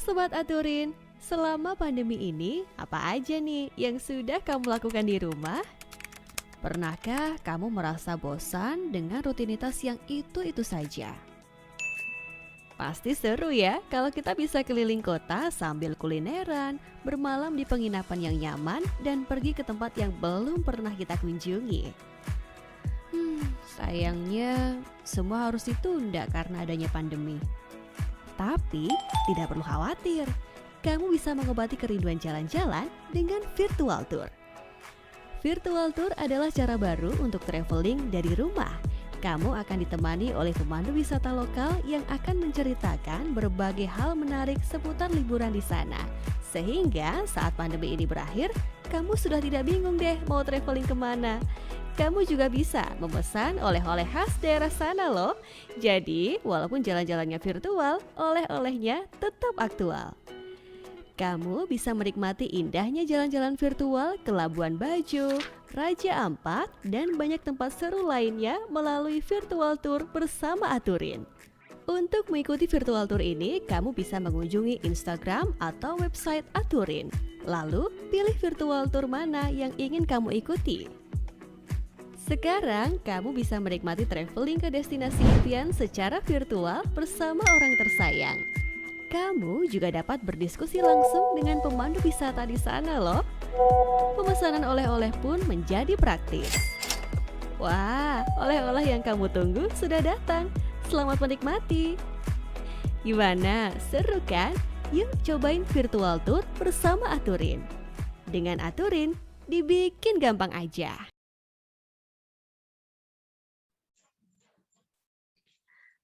Sobat Aturin, selama pandemi ini apa aja nih yang sudah kamu lakukan di rumah? Pernahkah kamu merasa bosan dengan rutinitas yang itu-itu saja? Pasti seru ya kalau kita bisa keliling kota sambil kulineran, bermalam di penginapan yang nyaman, dan pergi ke tempat yang belum pernah kita kunjungi. Sayangnya semua harus ditunda karena adanya pandemi. Tapi tidak perlu khawatir, kamu bisa mengobati kerinduan jalan-jalan dengan virtual tour. Virtual tour adalah cara baru untuk traveling dari rumah. Kamu akan ditemani oleh pemandu wisata lokal yang akan menceritakan berbagai hal menarik seputar liburan di sana. Sehingga saat pandemi ini berakhir, kamu sudah tidak bingung deh mau traveling kemana. Kamu juga bisa memesan oleh-oleh khas daerah sana loh. Jadi, walaupun jalan-jalannya virtual, oleh-olehnya tetap aktual. Kamu bisa menikmati indahnya jalan-jalan virtual ke Labuan Bajo, Raja Ampat, dan banyak tempat seru lainnya melalui virtual tour bersama Aturin. Untuk mengikuti virtual tour ini, kamu bisa mengunjungi Instagram atau website Aturin. Lalu, pilih virtual tour mana yang ingin kamu ikuti. Sekarang, kamu bisa menikmati traveling ke destinasi impian secara virtual bersama orang tersayang. Kamu juga dapat berdiskusi langsung dengan pemandu wisata di sana loh. Pemesanan oleh-oleh pun menjadi praktis. Wah, oleh-oleh yang kamu tunggu sudah datang. Selamat menikmati. Gimana? Seru kan? Yuk cobain virtual tour bersama Aturin. Dengan Aturin, dibikin gampang aja.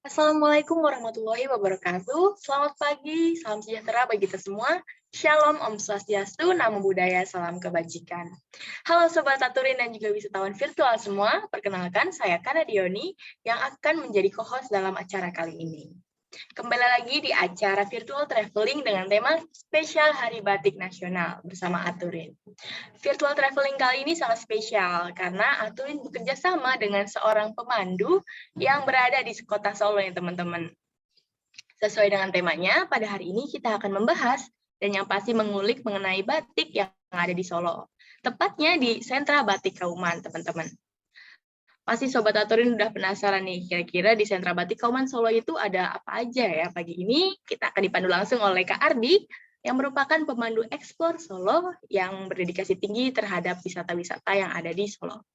Assalamualaikum warahmatullahi wabarakatuh. Selamat pagi, salam sejahtera bagi kita semua. Shalom, Om Swastiastu, Namo Buddhaya, salam kebajikan. Halo Sobat Aturin dan juga wisatawan virtual semua. Perkenalkan, saya Kana Dioni yang akan menjadi co-host dalam acara kali ini. Kembali lagi di acara virtual traveling dengan tema spesial Hari Batik Nasional bersama Aturin. Virtual traveling kali ini sangat spesial karena Aturin bekerja sama dengan seorang pemandu yang berada di kota Solo ya teman-teman. Sesuai dengan temanya, pada hari ini kita akan membahas dan yang pasti mengulik mengenai batik yang ada di Solo. Tepatnya di Sentra Batik Kauman, teman-teman. Pasti Sobat Aturin udah penasaran nih, kira-kira di Sentra Batik Kauman Solo itu ada apa aja ya? Pagi ini kita akan dipandu langsung oleh Kak Ardi, yang merupakan pemandu eksplor Solo yang berdedikasi tinggi terhadap wisata-wisata yang ada di Solo.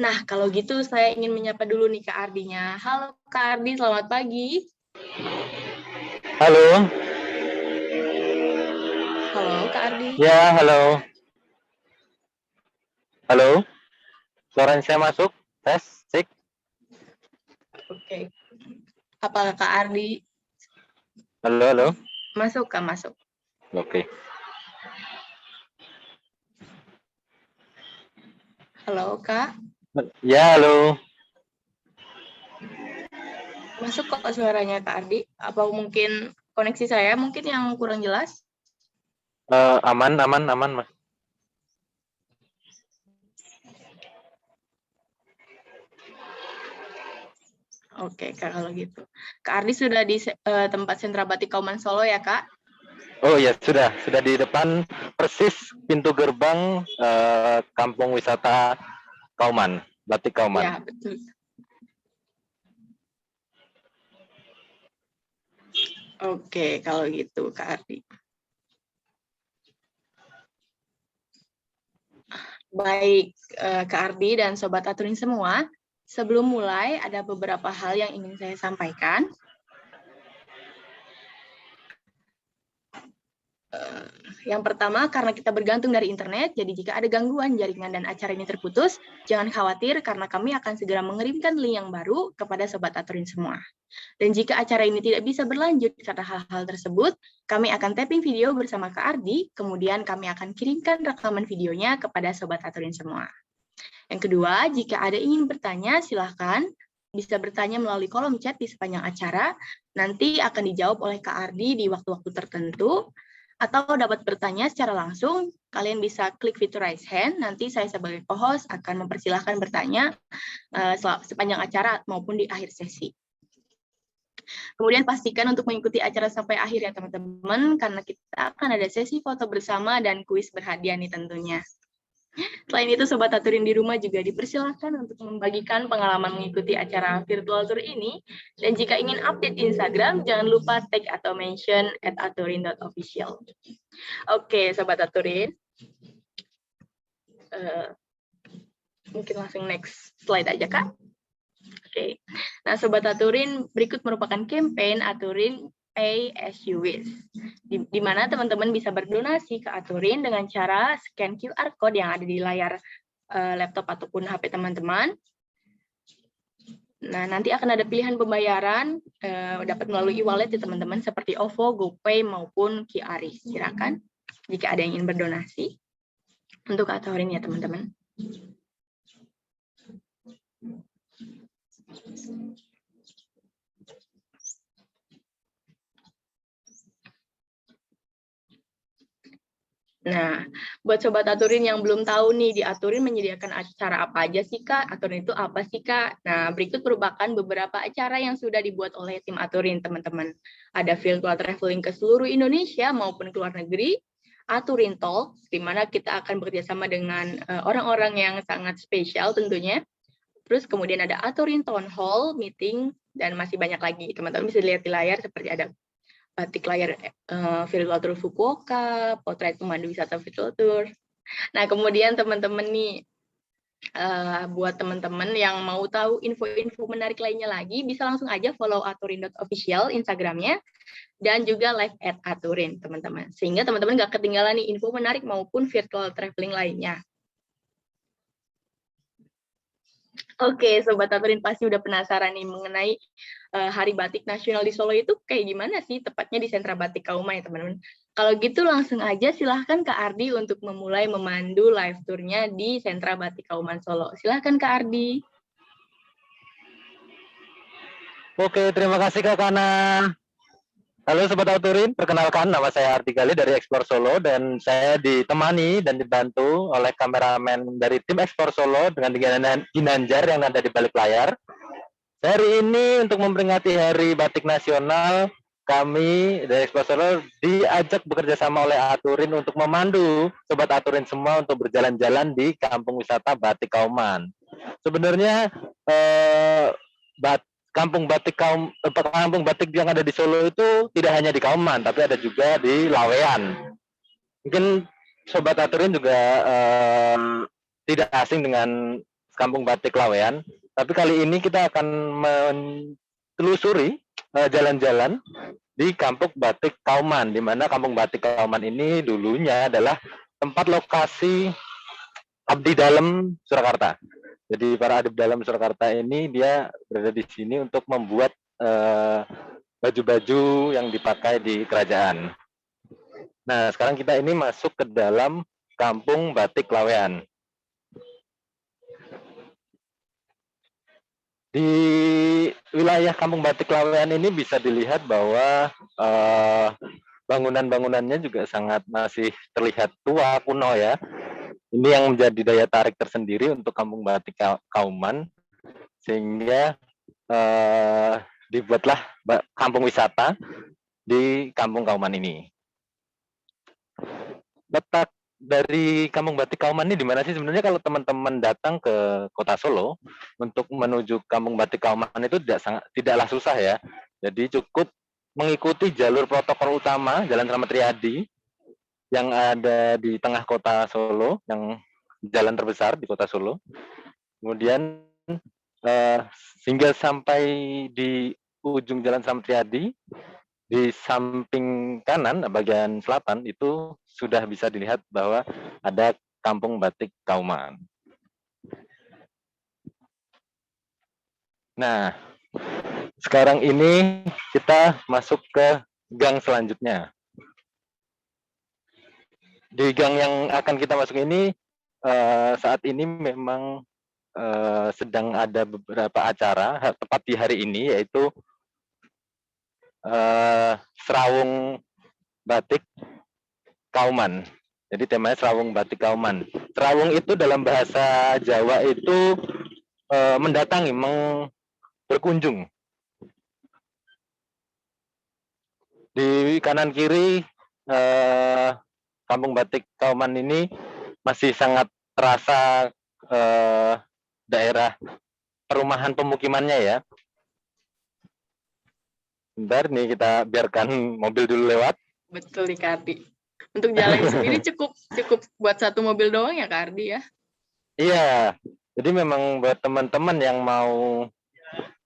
Nah, kalau gitu saya ingin menyapa dulu nih Kak Ardinya. Halo Kak Ardi, selamat pagi. Halo. Halo Kak Ardi. Ya, halo. Halo. Suaranya saya masuk? Tes, cek. Oke. Apakah Kak Ardi? Halo, halo. Masuk Kak, masuk. Oke. Halo Kak. Ya, halo. Masuk kok suaranya Kak Ardi. Apa mungkin koneksi saya mungkin yang kurang jelas? Aman, Mas. Oke, Kak, kalau gitu. Kak Ardi sudah di tempat Sentra Batik Kauman Solo ya, Kak? Oh ya, sudah di depan persis pintu gerbang Kampung Wisata Kauman, Batik Kauman. Ya, betul. Oke, kalau gitu, Kak Ardi. Baik, Kak Ardi dan Sobat Aturin semua, sebelum mulai ada beberapa hal yang ingin saya sampaikan. Yang pertama, karena kita bergantung dari internet, jadi jika ada gangguan jaringan dan acara ini terputus, jangan khawatir karena kami akan segera mengirimkan link yang baru kepada Sobat Aturin semua. Dan jika acara ini tidak bisa berlanjut karena hal-hal tersebut, kami akan tapping video bersama Kak Ardi, kemudian kami akan kirimkan rekaman videonya kepada Sobat Aturin semua. Yang kedua, jika ada ingin bertanya, silahkan bisa bertanya melalui kolom chat di sepanjang acara, nanti akan dijawab oleh Kak Ardi di waktu-waktu tertentu, atau dapat bertanya secara langsung, kalian bisa klik fitur raise hand, nanti saya sebagai co-host akan mempersilahkan bertanya sepanjang acara maupun di akhir sesi. Kemudian pastikan untuk mengikuti acara sampai akhir ya teman-teman, karena kita akan ada sesi foto bersama dan kuis berhadiah nih tentunya. Selain itu, Sobat Aturin di rumah juga dipersilahkan untuk membagikan pengalaman mengikuti acara virtual tour ini. Dan jika ingin update Instagram, jangan lupa tag atau mention @aturin.official. Oke, Sobat Aturin. Mungkin langsung next slide aja, Kak. Oke. Nah, Sobat Aturin, berikut merupakan campaign Aturin Pay as you wish, di mana teman-teman bisa berdonasi ke Aturin dengan cara scan QR code yang ada di layar laptop ataupun HP teman-teman. Nah, nanti akan ada pilihan pembayaran dapat melalui e-wallet ya teman-teman, seperti OVO, GoPay, maupun QRIS. Silakan jika ada yang ingin berdonasi untuk Aturin ya teman-teman. Nah, buat Sobat Aturin yang belum tahu nih, di Aturin menyediakan acara apa aja sih, Kak? Aturin itu apa sih, Kak? Nah, berikut merupakan beberapa acara yang sudah dibuat oleh tim Aturin, teman-teman. Ada virtual traveling ke seluruh Indonesia maupun ke luar negeri, Aturin Talk, di mana kita akan bekerjasama dengan orang-orang yang sangat spesial tentunya. Terus kemudian ada Aturin Town Hall, meeting, dan masih banyak lagi. Teman-teman bisa lihat di layar seperti ada batik layar virtual tour Fukuoka, potret pemandu wisata virtual tour. Nah, kemudian teman-teman nih, buat teman-teman yang mau tahu info-info menarik lainnya lagi, bisa langsung aja follow aturin.official Instagramnya, dan juga live @aturin, teman-teman. Sehingga teman-teman nggak ketinggalan nih info menarik maupun virtual traveling lainnya. Oke, Sobat Aturin pasti udah penasaran nih mengenai Hari Batik Nasional di Solo itu kayak gimana sih, tepatnya di Sentra Batik Kauman ya teman-teman. Kalau gitu langsung aja silahkan Kak Ardi untuk memulai memandu live tour-nya di Sentra Batik Kauman Solo. Silahkan Kak Ardi. Oke, terima kasih Kak Kana. Halo Sobat Aturin, perkenalkan nama saya Ardi Gali dari Explore Solo, dan saya ditemani dan dibantu oleh kameramen dari tim Explore Solo dengan Ginanjar yang ada di balik layar. Hari ini untuk memperingati Hari Batik Nasional, kami dari Explore Solo diajak bekerja sama oleh Aturin untuk memandu Sobat Aturin semua untuk berjalan-jalan di Kampung Wisata Batik Kauman. Sebenarnya Kampung Batik yang ada di Solo itu tidak hanya di Kauman, tapi ada juga di Lawean. Mungkin Sobat Aturin juga tidak asing dengan Kampung Batik Lawean, tapi kali ini kita akan menelusuri jalan-jalan di Kampung Batik Kauman, di mana Kampung Batik Kauman ini dulunya adalah tempat lokasi abdi dalam Surakarta. Jadi para abdi dalam Surakarta ini dia berada di sini untuk membuat baju-baju yang dipakai di kerajaan. Nah, sekarang kita ini masuk ke dalam Kampung Batik Lawean. Di wilayah Kampung Batik Lawean ini bisa dilihat bahwa bangunan-bangunannya juga sangat masih terlihat tua, kuno ya. Ini yang menjadi daya tarik tersendiri untuk Kampung Batik Kauman, sehingga dibuatlah kampung wisata di Kampung Kauman ini. Letak dari Kampung Batik Kauman ini di mana sih sebenarnya? Kalau teman-teman datang ke Kota Solo untuk menuju Kampung Batik Kauman itu tidaklah susah ya. Jadi cukup mengikuti jalur protokol utama Jalan Slamet Riyadi yang ada di tengah kota Solo, yang jalan terbesar di kota Solo. Kemudian hingga sampai di ujung Jalan Slamet Riyadi, di samping kanan bagian selatan itu sudah bisa dilihat bahwa ada Kampung Batik Kauman. Nah, sekarang ini kita masuk ke gang selanjutnya. Di gang yang akan kita masuk ini saat ini memang sedang ada beberapa acara tepat di hari ini, yaitu Serawung Batik Kauman. Jadi temanya Serawung Batik Kauman. Serawung itu dalam bahasa Jawa itu mendatangi, berkunjung. Di kanan kiri Kampung Batik Kauman ini masih sangat terasa daerah perumahan pemukimannya ya. Bentar nih kita biarkan mobil dulu lewat. Betul nih Kak Ardi. Untuk jalannya sendiri cukup buat satu mobil doang ya Kak Ardi ya? Iya, jadi memang buat teman-teman yang mau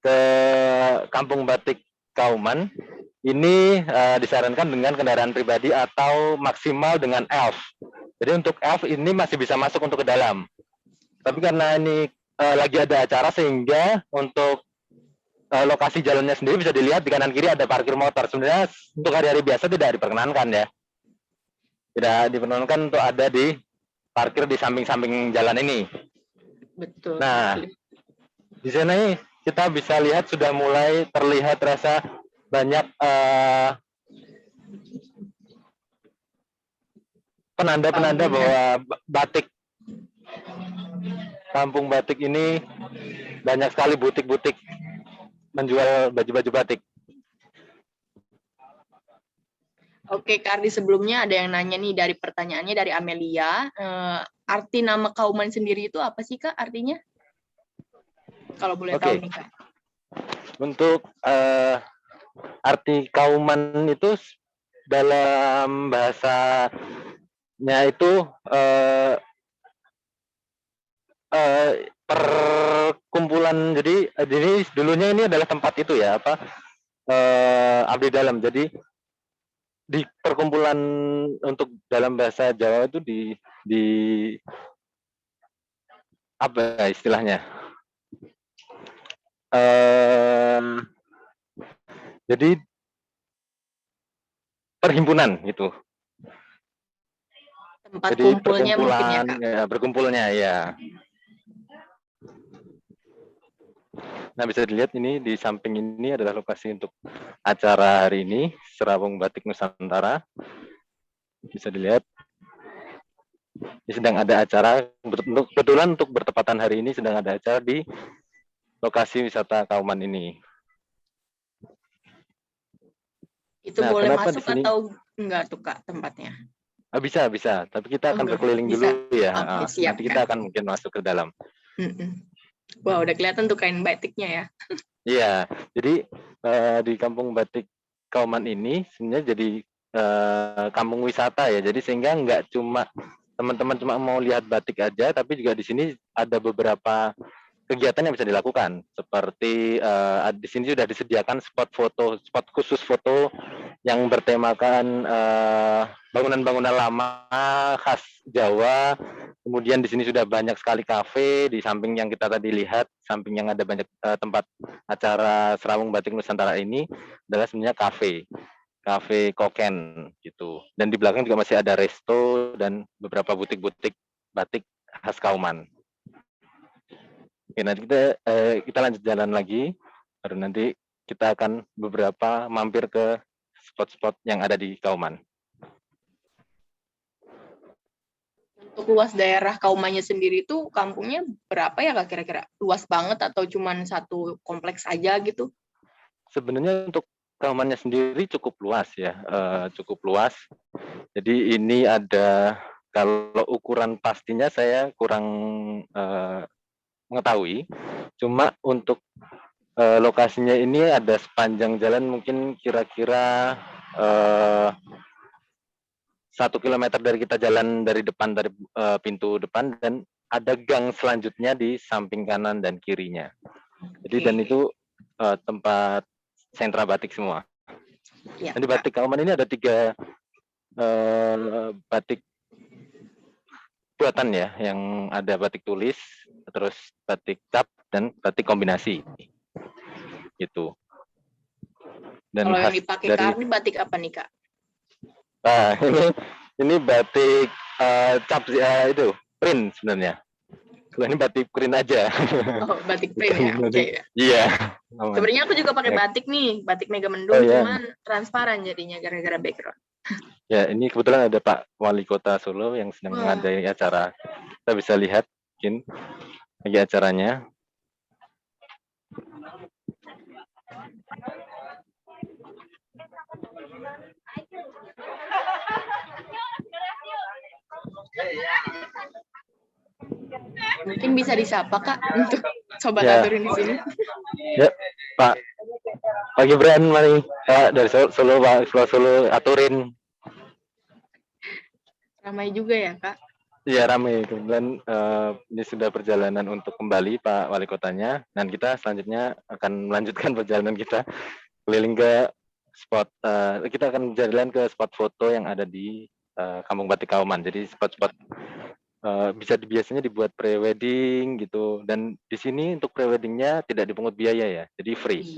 ke Kampung Batik Kauman, ini disarankan dengan kendaraan pribadi atau maksimal dengan elf. Jadi untuk elf ini masih bisa masuk untuk ke dalam. Tapi karena ini lagi ada acara sehingga untuk lokasi jalannya sendiri bisa dilihat di kanan kiri ada parkir motor. Sebenarnya untuk hari-hari biasa tidak diperkenankan ya. Tidak diperkenankan untuk ada di parkir di samping-samping jalan ini. Betul. Nah, di sini kita bisa lihat sudah mulai terlihat rasa banyak penanda-penanda bahwa batik Kampung Batik ini banyak sekali butik-butik menjual baju-baju batik. Oke, Kak Ardi, sebelumnya ada yang nanya nih dari pertanyaannya dari Amelia. Arti nama Kauman sendiri itu apa sih Kak artinya? Kalau boleh tahu nih Kak. Untuk arti Kauman itu dalam bahasanya itu perkumpulan. Jadi dulunya ini adalah tempat itu ya abdi dalam. Jadi di perkumpulan untuk dalam bahasa Jawa itu di apa istilahnya? Jadi perhimpunan itu. Tempat jadi kumpulnya mungkin ya Kak. Ya, berkumpulnya ya. Nah, bisa dilihat ini di samping ini adalah lokasi untuk acara hari ini, Serabung Batik Nusantara. Bisa dilihat ini sedang ada acara, kebetulan untuk bertepatan hari ini sedang ada acara di lokasi wisata Kauman ini. Itu boleh masuk atau enggak tuh Kak tempatnya? Bisa, tapi kita akan berkeliling dulu ya. Okay, siap, nanti kita akan mungkin masuk ke dalam. Wah, udah kelihatan tuh kain batiknya ya. Iya, jadi di Kampung Batik Kauman ini sebenarnya jadi kampung wisata ya. Jadi sehingga nggak cuma teman-teman cuma mau lihat batik aja, tapi juga di sini ada beberapa kegiatan yang bisa dilakukan. Seperti di sini sudah disediakan spot khusus foto yang bertemakan bangunan-bangunan lama khas Jawa. Kemudian di sini sudah banyak sekali kafe di samping yang kita tadi lihat, samping yang ada banyak tempat acara Serabung Batik Nusantara ini adalah sebenarnya kafe koken gitu. Dan di belakang juga masih ada resto dan beberapa butik-butik batik khas Kauman. Oke, nanti kita lanjut jalan lagi, baru nanti kita akan beberapa mampir ke spot-spot yang ada di Kauman. Untuk luas daerah Kaumannya sendiri itu kampungnya berapa ya Kak kira-kira? Luas banget atau cuma satu kompleks aja gitu? Sebenarnya untuk Kaumannya sendiri cukup luas ya, cukup luas. Jadi ini ada, kalau ukuran pastinya saya kurang mengetahui. Cuma untuk lokasinya ini ada sepanjang jalan mungkin kira-kira 1 kilometer dari kita jalan dari depan, dari pintu depan, dan ada gang selanjutnya di samping kanan dan kirinya. Jadi dan itu tempat sentra batik semua. Ya, dan di Batik Kauman ini ada 3 batik buatan ya, yang ada batik tulis, terus batik cap, dan batik kombinasi. Gitu. Dan kalau yang dipakai Kak Ardi batik apa nih Kak? Nah, ini batik cap itu print sebenarnya. Kalau ini batik print aja. Oh, batik print ya. Oke. Iya. Sebenarnya aku juga pakai batik nih, batik Megamendung, cuman transparan jadinya gara-gara background. Ya, ini kebetulan ada Pak Wali Kota Solo yang sedang mengadakan acara. Kita bisa lihat mungkin lagi acaranya. Mungkin bisa disapa Kak untuk sobat Ya. aturin di sini. Ya, Pak Gibran, mari Pak dari Solo, Pak Solo aturin. Ramai juga ya Kak. Iya ramai, kebetulan ini sudah perjalanan untuk kembali Pak Wali Kotanya, dan kita selanjutnya akan melanjutkan perjalanan kita keliling ke spot, kita akan jalan ke spot foto yang ada di Kampung Batik Kauman. Jadi spot-spot biasanya dibuat pre-wedding gitu, dan di sini untuk pre-weddingnya tidak dipungut biaya ya, jadi free.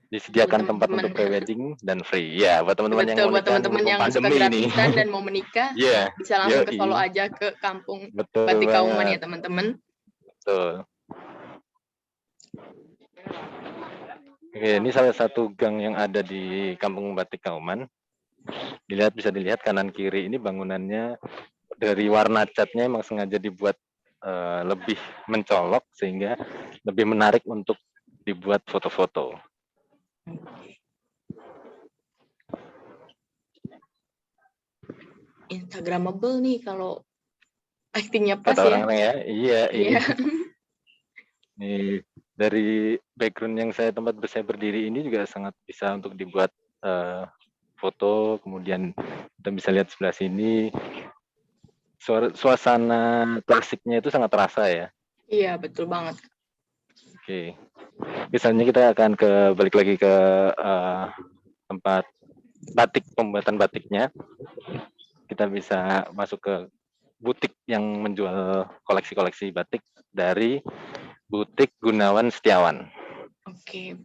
Disediakan tempat untuk pre-wedding dan free. Ya, buat teman-teman yang mau buat nikah teman-teman yang suka pandemi ini. gratisan dan mau menikah, Iya. bisa langsung ke Solo aja ke Kampung Betul Batik Kauman banget. ya teman-teman. Betul. Oke, ini salah satu gang yang ada di Kampung Batik Kauman. Bisa dilihat kanan kiri ini bangunannya dari warna catnya emang sengaja dibuat lebih mencolok sehingga lebih menarik untuk dibuat foto-foto. Instagramable nih kalau actingnya pas Kata ya. orang-orang ya, iya. Iya. Nih, dari background yang tempat saya berdiri ini juga sangat bisa untuk dibuat foto, kemudian kita bisa lihat sebelah sini, suasana klasiknya itu sangat terasa ya. Iya, betul banget. Oke. Misalnya kita akan balik lagi ke tempat batik, pembuatan batiknya. Kita bisa masuk ke butik yang menjual koleksi-koleksi batik dari Butik Gunawan Setiawan. Oke.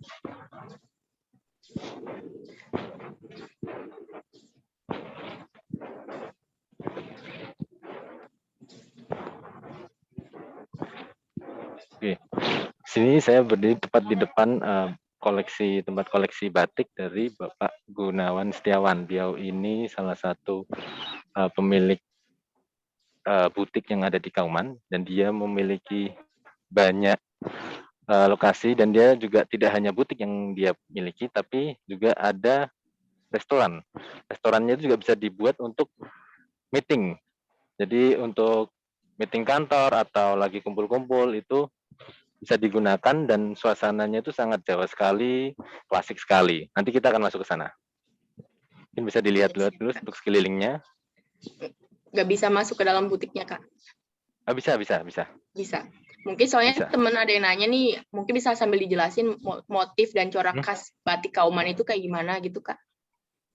Oke. Sini saya berdiri tepat di depan tempat koleksi batik dari Bapak Gunawan Setiawan. Beliau ini salah satu pemilik butik yang ada di Kauman, dan dia memiliki banyak lokasi, dan dia juga tidak hanya butik yang dia miliki, tapi juga ada restoran. Restorannya itu juga bisa dibuat untuk meeting. Jadi untuk meeting kantor atau lagi kumpul-kumpul itu bisa digunakan, dan suasananya itu sangat Jawa sekali, klasik sekali. Nanti kita akan masuk ke sana. Mungkin bisa dilihat dulu untuk sekelilingnya. Nggak bisa masuk ke dalam butiknya, Kak? Bisa. Bisa. Mungkin soalnya teman ada yang nanya nih, mungkin bisa sambil dijelasin motif dan corak khas batik Kauman itu kayak gimana gitu, Kak?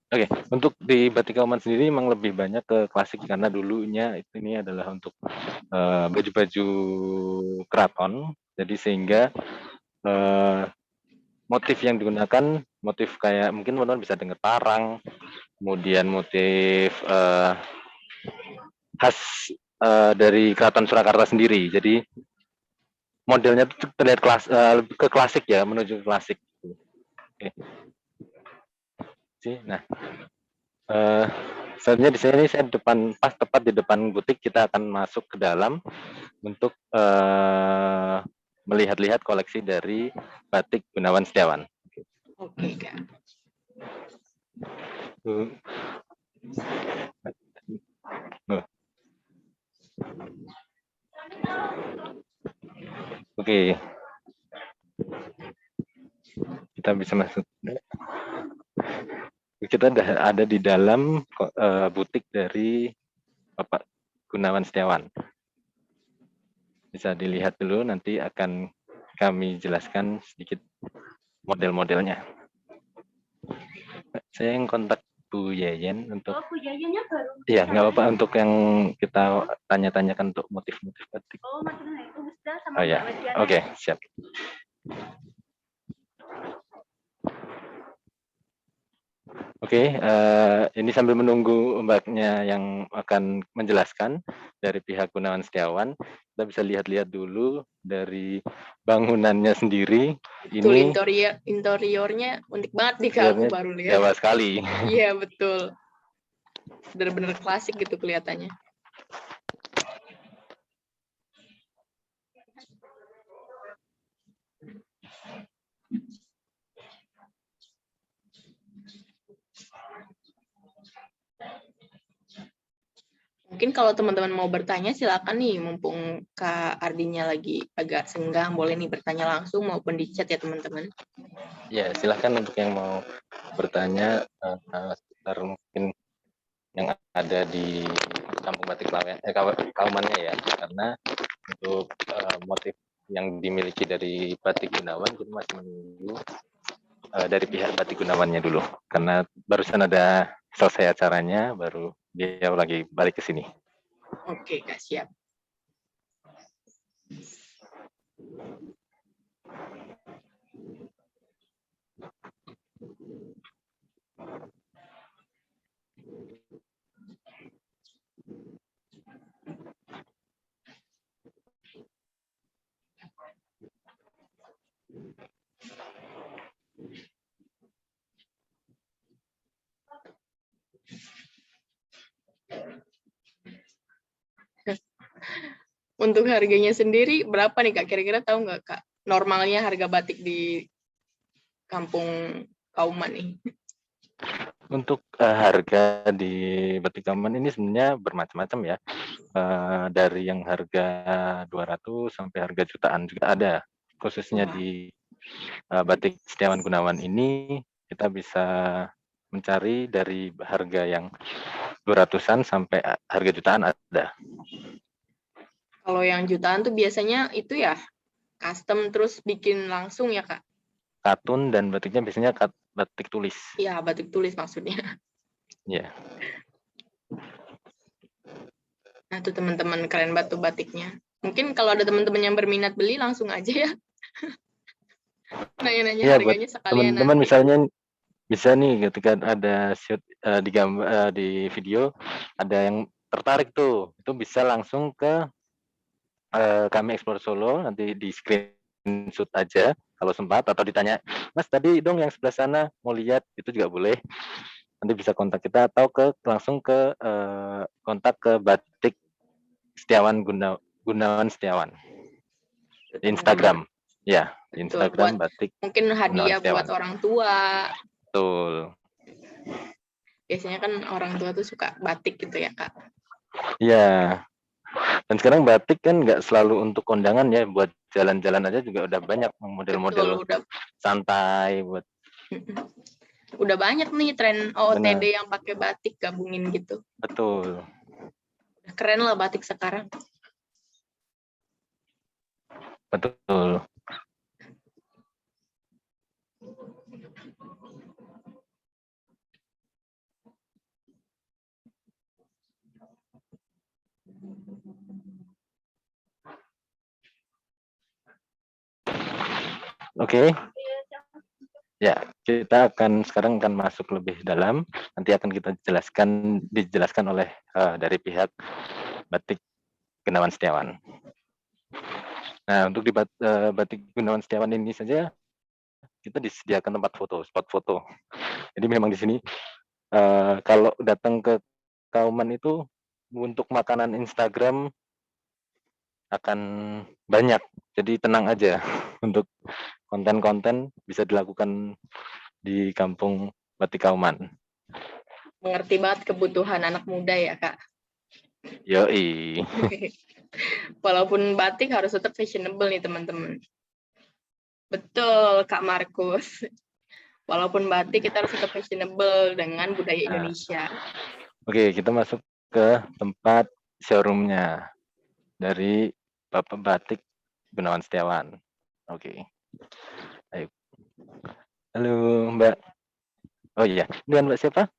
Oke, untuk di batik Kauman sendiri memang lebih banyak ke klasik, karena dulunya ini adalah untuk baju-baju keraton. Jadi sehingga motif yang digunakan motif kayak mungkin teman-teman bisa dengar parang, kemudian motif khas dari Keraton Surakarta sendiri. Jadi modelnya itu terlihat lebih ke klasik ya, menuju ke klasik. Oke. Nah, selanjutnya di sini saya tepat di depan butik. Kita akan masuk ke dalam untuk melihat-lihat koleksi dari batik Gunawan Setiawan. Oke, Kak. Oke. Kita bisa masuk. Kita ada di dalam butik dari Bapak Gunawan Setiawan. Bisa dilihat dulu, nanti akan kami jelaskan sedikit model-modelnya. Saya yang kontak Bu Yayan untuk. Bu Yayannya baru. Iya, nggak apa-apa, untuk yang kita tanya-tanyakan untuk motif-motif batik. Oh, maksudnya itu sudah sama. Oh ya, oke, siap. Oke, ini sambil menunggu Mbaknya yang akan menjelaskan dari pihak Gunawan Setiawan, kita bisa lihat-lihat dulu dari bangunannya sendiri. Ini interiornya unik banget nih, Kak, aku baru lihat. Jawa sekali. Iya, betul. Benar-benar klasik gitu kelihatannya. Mungkin kalau teman-teman mau bertanya silakan nih, mumpung Kak Ardinya lagi agak senggang, boleh nih bertanya langsung maupun di chat ya teman-teman. Ya, silahkan untuk yang mau bertanya seputar mungkin yang ada di Kampung Batik Kaumannya ya, karena untuk motif yang dimiliki dari Batik Gunawan kita masih menunggu dari pihak Batik Gunawannya dulu, karena barusan ada selesai acaranya, baru dia lagi balik ke sini. Oke, Kak, siap. Untuk harganya sendiri berapa nih Kak? Kira-kira tahu nggak Kak? Normalnya harga batik di Kampung Kauman nih. Untuk harga di Batik Kauman ini sebenarnya bermacam-macam ya. Dari yang harga 200 sampai harga jutaan juga ada. Khususnya di Batik Setiawan Gunawan ini kita bisa mencari dari harga yang 200-an sampai harga jutaan ada. Kalau yang jutaan tuh biasanya itu ya custom terus bikin langsung ya Kak? Katun dan batiknya biasanya batik tulis. Iya, batik tulis maksudnya. Ya. Nah, tuh teman-teman keren batu batiknya. Mungkin kalau ada teman-teman yang berminat beli langsung aja ya. Nanya-nanya Ya, buat harganya sekalian teman-teman nanti. misalnya bisa nih ketika ada shoot di gambar di video ada yang tertarik tuh, itu bisa langsung ke kami Explore Solo, nanti di screenshot aja kalau sempat, atau ditanya, Mas tadi dong yang sebelah sana mau lihat, itu juga boleh. Nanti bisa kontak kita atau langsung ke kontak ke Batik Setiawan Gunawan Setiawan di Instagram. Ya, di Betul, Instagram buat Batik mungkin Gunawan hadiah buat Setiawan. orang tua. Betul. Biasanya kan orang tua tuh suka batik gitu ya Kak. Iya. Dan sekarang batik kan nggak selalu untuk kondangan ya, buat jalan-jalan aja juga udah banyak model-model Betul, santai buat. udah banyak nih tren Benar. OOTD yang pakai batik gabungin gitu. Betul. Keren lah batik sekarang. Betul. Oke. Ya, kita sekarang akan masuk lebih dalam. Nanti akan kita dijelaskan oleh dari pihak Batik Gunawan Setiawan. Nah, untuk di Batik Gunawan Setiawan ini saja kita disediakan tempat foto, spot foto. Jadi memang di sini kalau datang ke Kauman itu untuk makanan Instagram akan banyak. Jadi tenang aja untuk konten-konten bisa dilakukan di Kampung Batik Kauman. Mengerti banget kebutuhan anak muda ya Kak. Yoi. Walaupun batik harus tetap fashionable nih teman-teman. Betul Kak Markus. Walaupun batik kita harus tetap fashionable dengan budaya Indonesia. Oke, kita masuk ke tempat showroomnya dari Bapak Batik Gunawan Setiawan. Oke. Ayo. Halo Mbak. Oh iya, dengan Mbak siapa?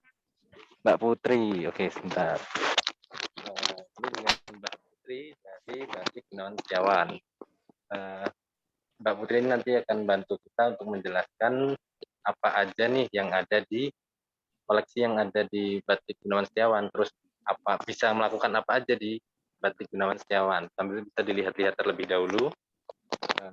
Mbak Putri. Oke, sebentar. Ini dengan Mbak Putri dari Batik Gunawan Setiawan. Mbak Putri ini nanti akan bantu kita untuk menjelaskan apa aja nih yang ada di koleksi yang ada di Batik Gunawan Setiawan, terus apa bisa melakukan apa aja di Batik Gunawan Setiawan. Sambil bisa dilihat-lihat terlebih dahulu. Nah,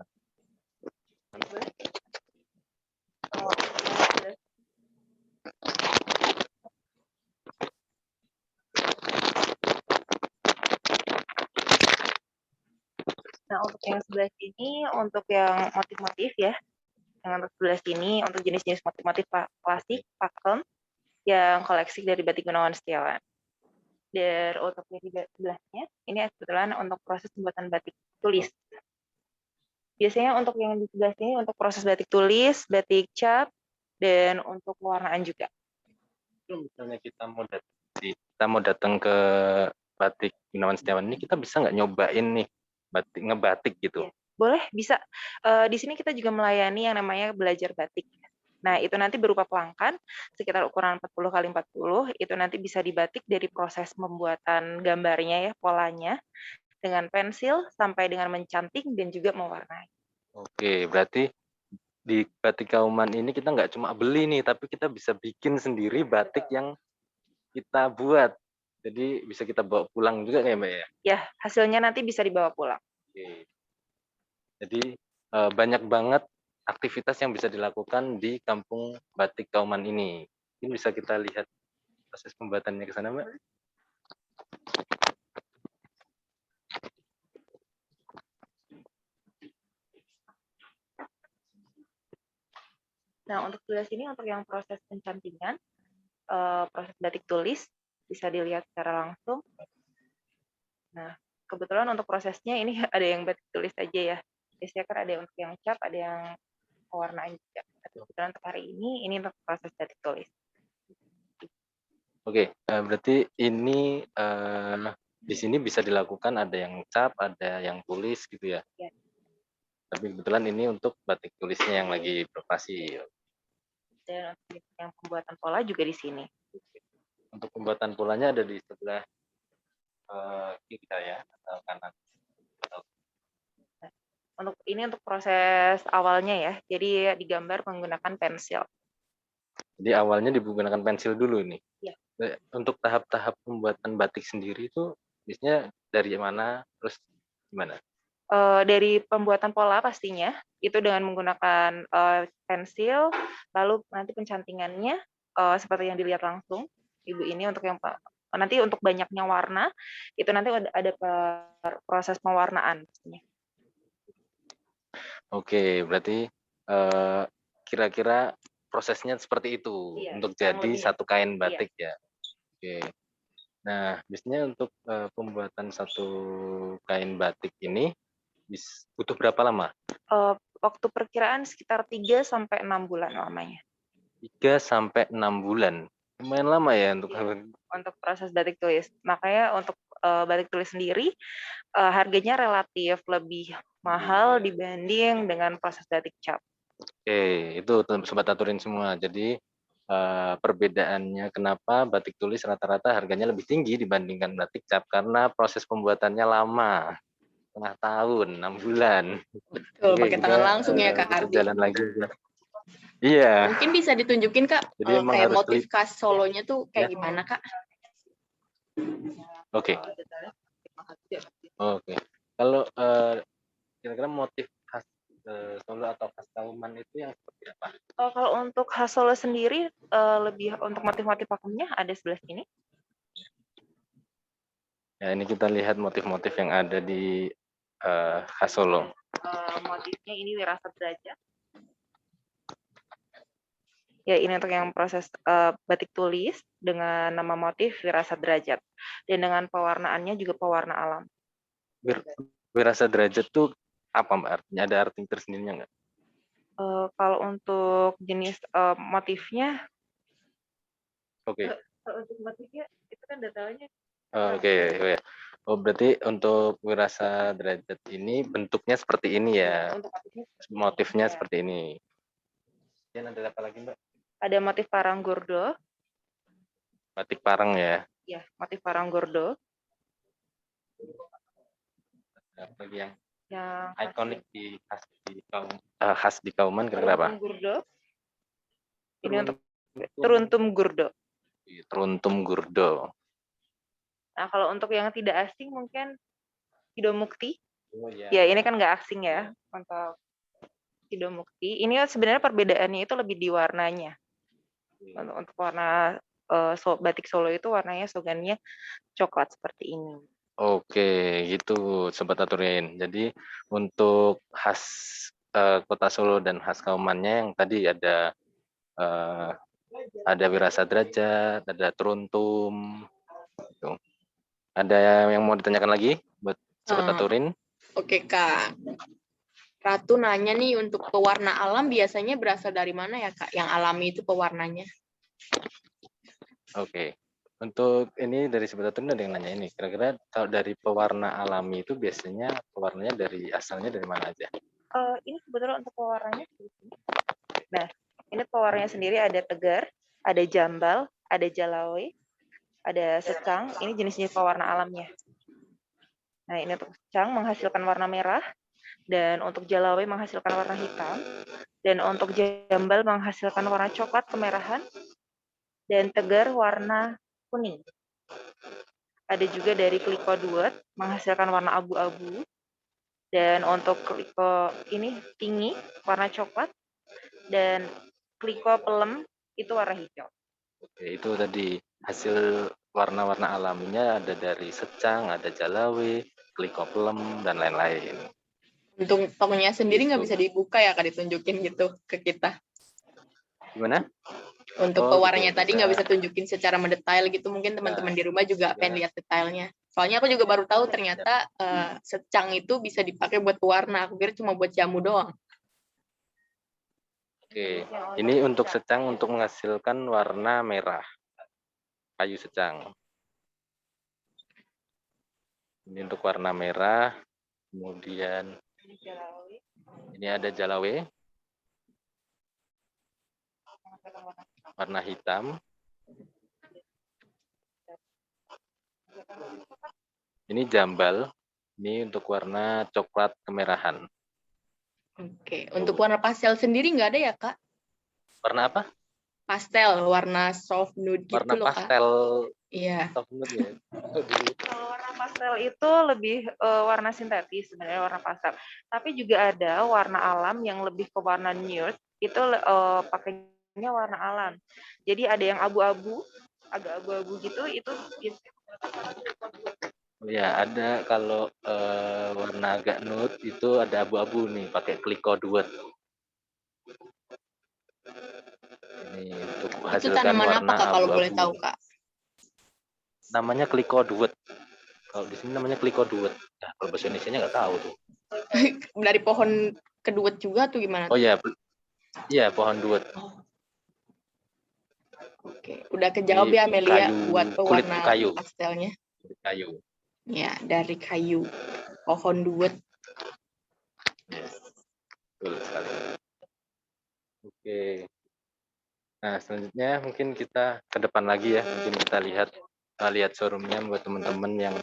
untuk yang sebelah sini, untuk yang motif-motif ya, yang untuk sebelah sini, untuk jenis-jenis motif-motif klasik, pakem, yang koleksi dari Batik Gunawan Setiawan. Dan untuk yang di sebelahnya, ini kebetulan untuk proses pembuatan batik tulis. Biasanya untuk yang di sebelah sini untuk proses batik tulis, batik cap, dan untuk pewarnaan juga. Kalau misalnya kita mau datang ke batik Gunawan Setiawan ini, kita bisa nggak nyobain nih ngebatik gitu? Ya, boleh, bisa. Di sini kita juga melayani yang namanya belajar batik. Nah, itu nanti berupa pelangkan sekitar ukuran 40 kali 40, itu nanti bisa dibatik dari proses pembuatan gambarnya ya, polanya, dengan pensil sampai dengan mencanting dan juga mewarnai. Oke, berarti di batik Kauman ini kita nggak cuma beli nih, tapi kita bisa bikin sendiri batik yang kita buat. Jadi bisa kita bawa pulang juga ya, Mbak ya? Ya, hasilnya nanti bisa dibawa pulang. Oke. Jadi banyak banget aktivitas yang bisa dilakukan di Kampung Batik Kauman ini. Ini bisa kita lihat proses pembuatannya ke sana, Mbak. Nah, untuk sebelah sini untuk yang proses pencantingan, proses batik tulis bisa dilihat secara langsung. Nah, kebetulan untuk prosesnya ini ada yang batik tulis aja ya. Biasanya kan ada untuk yang cap, ada yang pewarnaan juga. Tapi kebetulan untuk hari ini untuk proses batik tulis. Oke, berarti ini di sini bisa dilakukan ada yang cap, ada yang tulis gitu ya. Ya. Tapi kebetulan ini untuk batik tulisnya yang lagi beroperasi. Dan untuk yang pembuatan pola juga di sini. Untuk pembuatan polanya ada di sebelah kiri saya atau kanan. Untuk proses awalnya ya. Jadi digambar menggunakan pensil. Jadi awalnya digunakan pensil dulu nih. Ya. Untuk tahap-tahap pembuatan batik sendiri itu biasanya dari mana, terus gimana? Dari pembuatan pola pastinya, itu dengan menggunakan pensil, lalu nanti pencantingannya seperti yang dilihat langsung, Ibu ini untuk yang nanti untuk banyaknya warna, itu nanti ada proses pewarnaan pastinya. Oke, berarti kira-kira prosesnya seperti itu Iya, untuk kurang jadi lebih. satu kain Iya. batik ya. Oke. Nah, biasanya untuk pembuatan satu kain batik ini butuh berapa lama? Waktu perkiraan sekitar 3 sampai 6 bulan lamanya. 3 sampai 6 bulan. Lumayan lama ya untuk Untuk proses batik tulis. Makanya untuk batik tulis sendiri harganya relatif lebih mahal dibanding dengan proses batik cap. Oke, itu sobat aturin semua. Jadi perbedaannya kenapa batik tulis rata-rata harganya lebih tinggi dibandingkan batik cap karena proses pembuatannya lama, setengah tahun, 6 bulan. Betul, Oke, pakai tangan langsung ya Kak kita Ardi. jalan lagi. Iya. Mungkin bisa ditunjukin Kak, Jadi emang kayak harus motif khas Solonya tuh kayak Ya. gimana Kak? Oke. Oke. Kalau kira-kira motif khas Solo atau khas Kauman itu yang seperti apa? Kalau untuk khas Solo sendiri lebih untuk motif-motif pakemnya ada sebelah sini. Ya, ini kita lihat motif-motif yang ada di khas Solo. Motifnya ini Wirasat Derajat. Ya, ini untuk yang proses batik tulis dengan nama motif Wirasat Derajat. Dan dengan pewarnaannya juga pewarna alam. Wirasat Derajat tuh apa Mbak artinya? Ada arti tersendirinya nggak? Kalau untuk jenis motifnya, Oke. Kalau untuk motifnya itu kan datanya. Oke. Oh, berarti untuk Wirasat Derajat ini bentuknya seperti ini ya? Untuk Motifnya seperti ini. Dan ada apa lagi Mbak? Ada motif parang gordo. Batik parang ya? Ya, motif parang gordo. Ada lagi yang ikonik khas di Kauman kira-kira apa? Gurdo. Ini untuk Teruntum Gurdo. Teruntum Gurdo. Nah, kalau untuk yang tidak asing mungkin Sidomukti. Oh, ya. Ya, ini kan nggak asing ya untuk Sidomukti. Ini sebenarnya perbedaannya itu lebih di warnanya. Untuk warna batik Solo itu warnanya slogannya coklat seperti ini. Oke, gitu Sobat Aturin. Jadi untuk khas Kota Solo dan khas Kaumannya yang tadi ada Wirasat Derajat, ada Teruntum. Gitu. Ada yang mau ditanyakan lagi buat Sobat Eh, Aturin? Oke Kak, Ratu nanya nih untuk pewarna alam biasanya berasal dari mana ya Kak? Yang alami itu pewarnanya. Oke. Untuk ini dari Sobat Aturin ada yang nanya ini. Kira-kira kalau dari pewarna alami itu biasanya pewarnanya asalnya dari mana aja? Ini kebetulan untuk pewarnanya. Nah, ini pewarnanya sendiri ada tegar, ada jambal, ada jalawe, ada secang. Ini jenis-jenis pewarna alamnya. Nah, ini untuk secang menghasilkan warna merah, dan untuk jalawe menghasilkan warna hitam, dan untuk jambal menghasilkan warna coklat kemerahan, dan tegar warna kuning. Ada juga dari kliko duet menghasilkan warna abu-abu, dan untuk kliko ini tinggi warna coklat, dan kliko pelem itu warna hijau. Oke, itu tadi hasil warna-warna alaminya ada dari secang, ada jalawe, kliko pelem, dan lain-lain. Untuk tongnya sendiri nggak Gitu. bisa dibuka ya Kak, ditunjukin gitu ke kita. Gimana? Untuk Oh, pewarnanya gitu. tadi nggak bisa tunjukin secara mendetail gitu. Mungkin teman-teman di rumah juga pengen lihat detailnya. Soalnya aku juga baru tahu ternyata secang itu bisa dipakai buat pewarna. Aku kira cuma buat jamu doang. Oke, ini untuk secang untuk menghasilkan warna merah. Kayu secang. Ini untuk warna merah. Kemudian ini ada jalawe. Warna hitam. Ini jambal. Ini untuk warna coklat kemerahan. Oke, untuk warna pastel sendiri nggak ada ya Kak? Warna apa? Pastel, warna soft nude gitu Warna loh Kak. pastel. Iya. Soft nude ya. Kalau warna pastel itu lebih warna sintetis sebenarnya warna pastel. Tapi juga ada warna alam yang lebih ke warna nude, itu pakainya warna alam. Jadi ada yang abu-abu, agak abu-abu gitu, itu Ya, ada kalau warna agak nude itu ada abu-abu nih, pakai kliko duet. Ini untuk Itu menghasilkan tanaman apa warna Kak kalau boleh abu-abu. tahu Kak? Namanya kliko duet. Kalau di sini namanya kliko duet. Nah, kalau bahasa Indonesia-nya nggak tahu tuh. Dari pohon keduet juga tuh gimana? Oh iya, iya pohon duet. Oke, udah kejawab ya Amelia buat kulit pewarna kayu. pastelnya. Kulit kayu. Ya, dari kayu. Pohon duet. Yes. Betul sekali. Oke. Nah, selanjutnya mungkin kita ke depan lagi ya. Mungkin kita lihat showroomnya buat teman-teman yang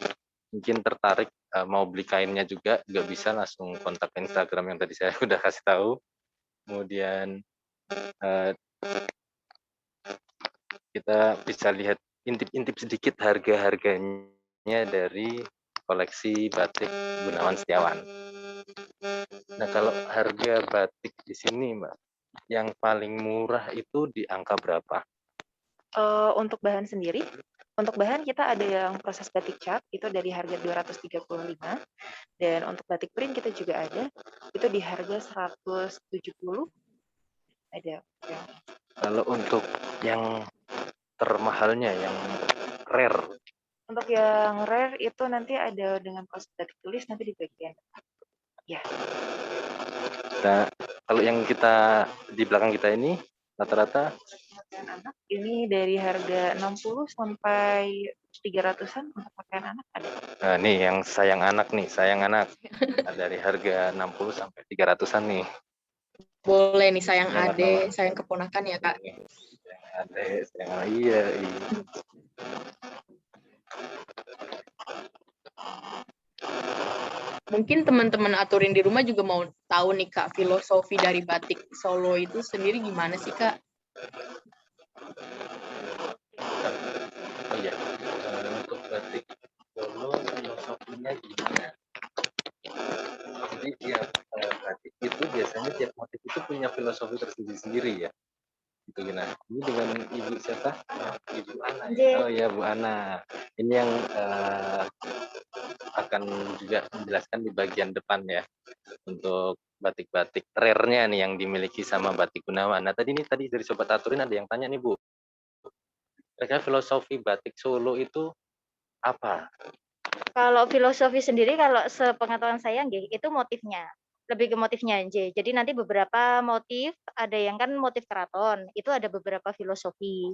mungkin tertarik mau beli kainnya juga bisa langsung kontak Instagram yang tadi saya udah kasih tahu. Kemudian kita bisa lihat intip-intip sedikit harga-harganya dari koleksi batik Gunawan Setiawan. Nah, kalau harga batik di sini, Mbak, yang paling murah itu di angka berapa? Untuk bahan sendiri, untuk bahan kita ada yang proses batik cap, itu dari harga 235, dan untuk batik print kita juga ada, itu di harga 170, ada. Kalau untuk yang termahalnya, yang rare? Untuk yang rare itu nanti ada dengan proses batik tulis nanti di bagian. Ya. Nah, kalau yang kita di belakang kita ini, rata-rata Pakaian anak ini dari harga 60 sampai 300-an untuk pakaian anak ada. Nah, nih yang sayang anak nih, sayang anak. Dari harga 60 sampai 300-an nih. Boleh nih sayang Yang ade, warna-warni. sayang keponakan ya Kak. Sayang ade, sayang iya. Mungkin teman-teman aturin di rumah juga mau tahu nih Kak, filosofi dari batik Solo itu sendiri gimana sih Kak? Oh iya, untuk batik Solo filosofinya gimana? Jadi tiap batik itu biasanya tiap motif itu punya filosofi tersendiri ya. Gitu Gina. Ini dengan Ibu siapa? Ibu Ana. Oh iya Bu Ana. Ini yang akan juga menjelaskan di bagian depan ya untuk batik-batik rare-nya nih yang dimiliki sama Batik Gunawan. Nah tadi dari Sobat Aturin ada yang tanya nih Bu, kira-kira filosofi batik Solo itu apa? Kalau filosofi sendiri, kalau sepengetahuan saya nggih, itu motifnya. Lebih ke motifnya nggih. Jadi nanti beberapa motif, ada yang kan motif keraton, itu ada beberapa filosofi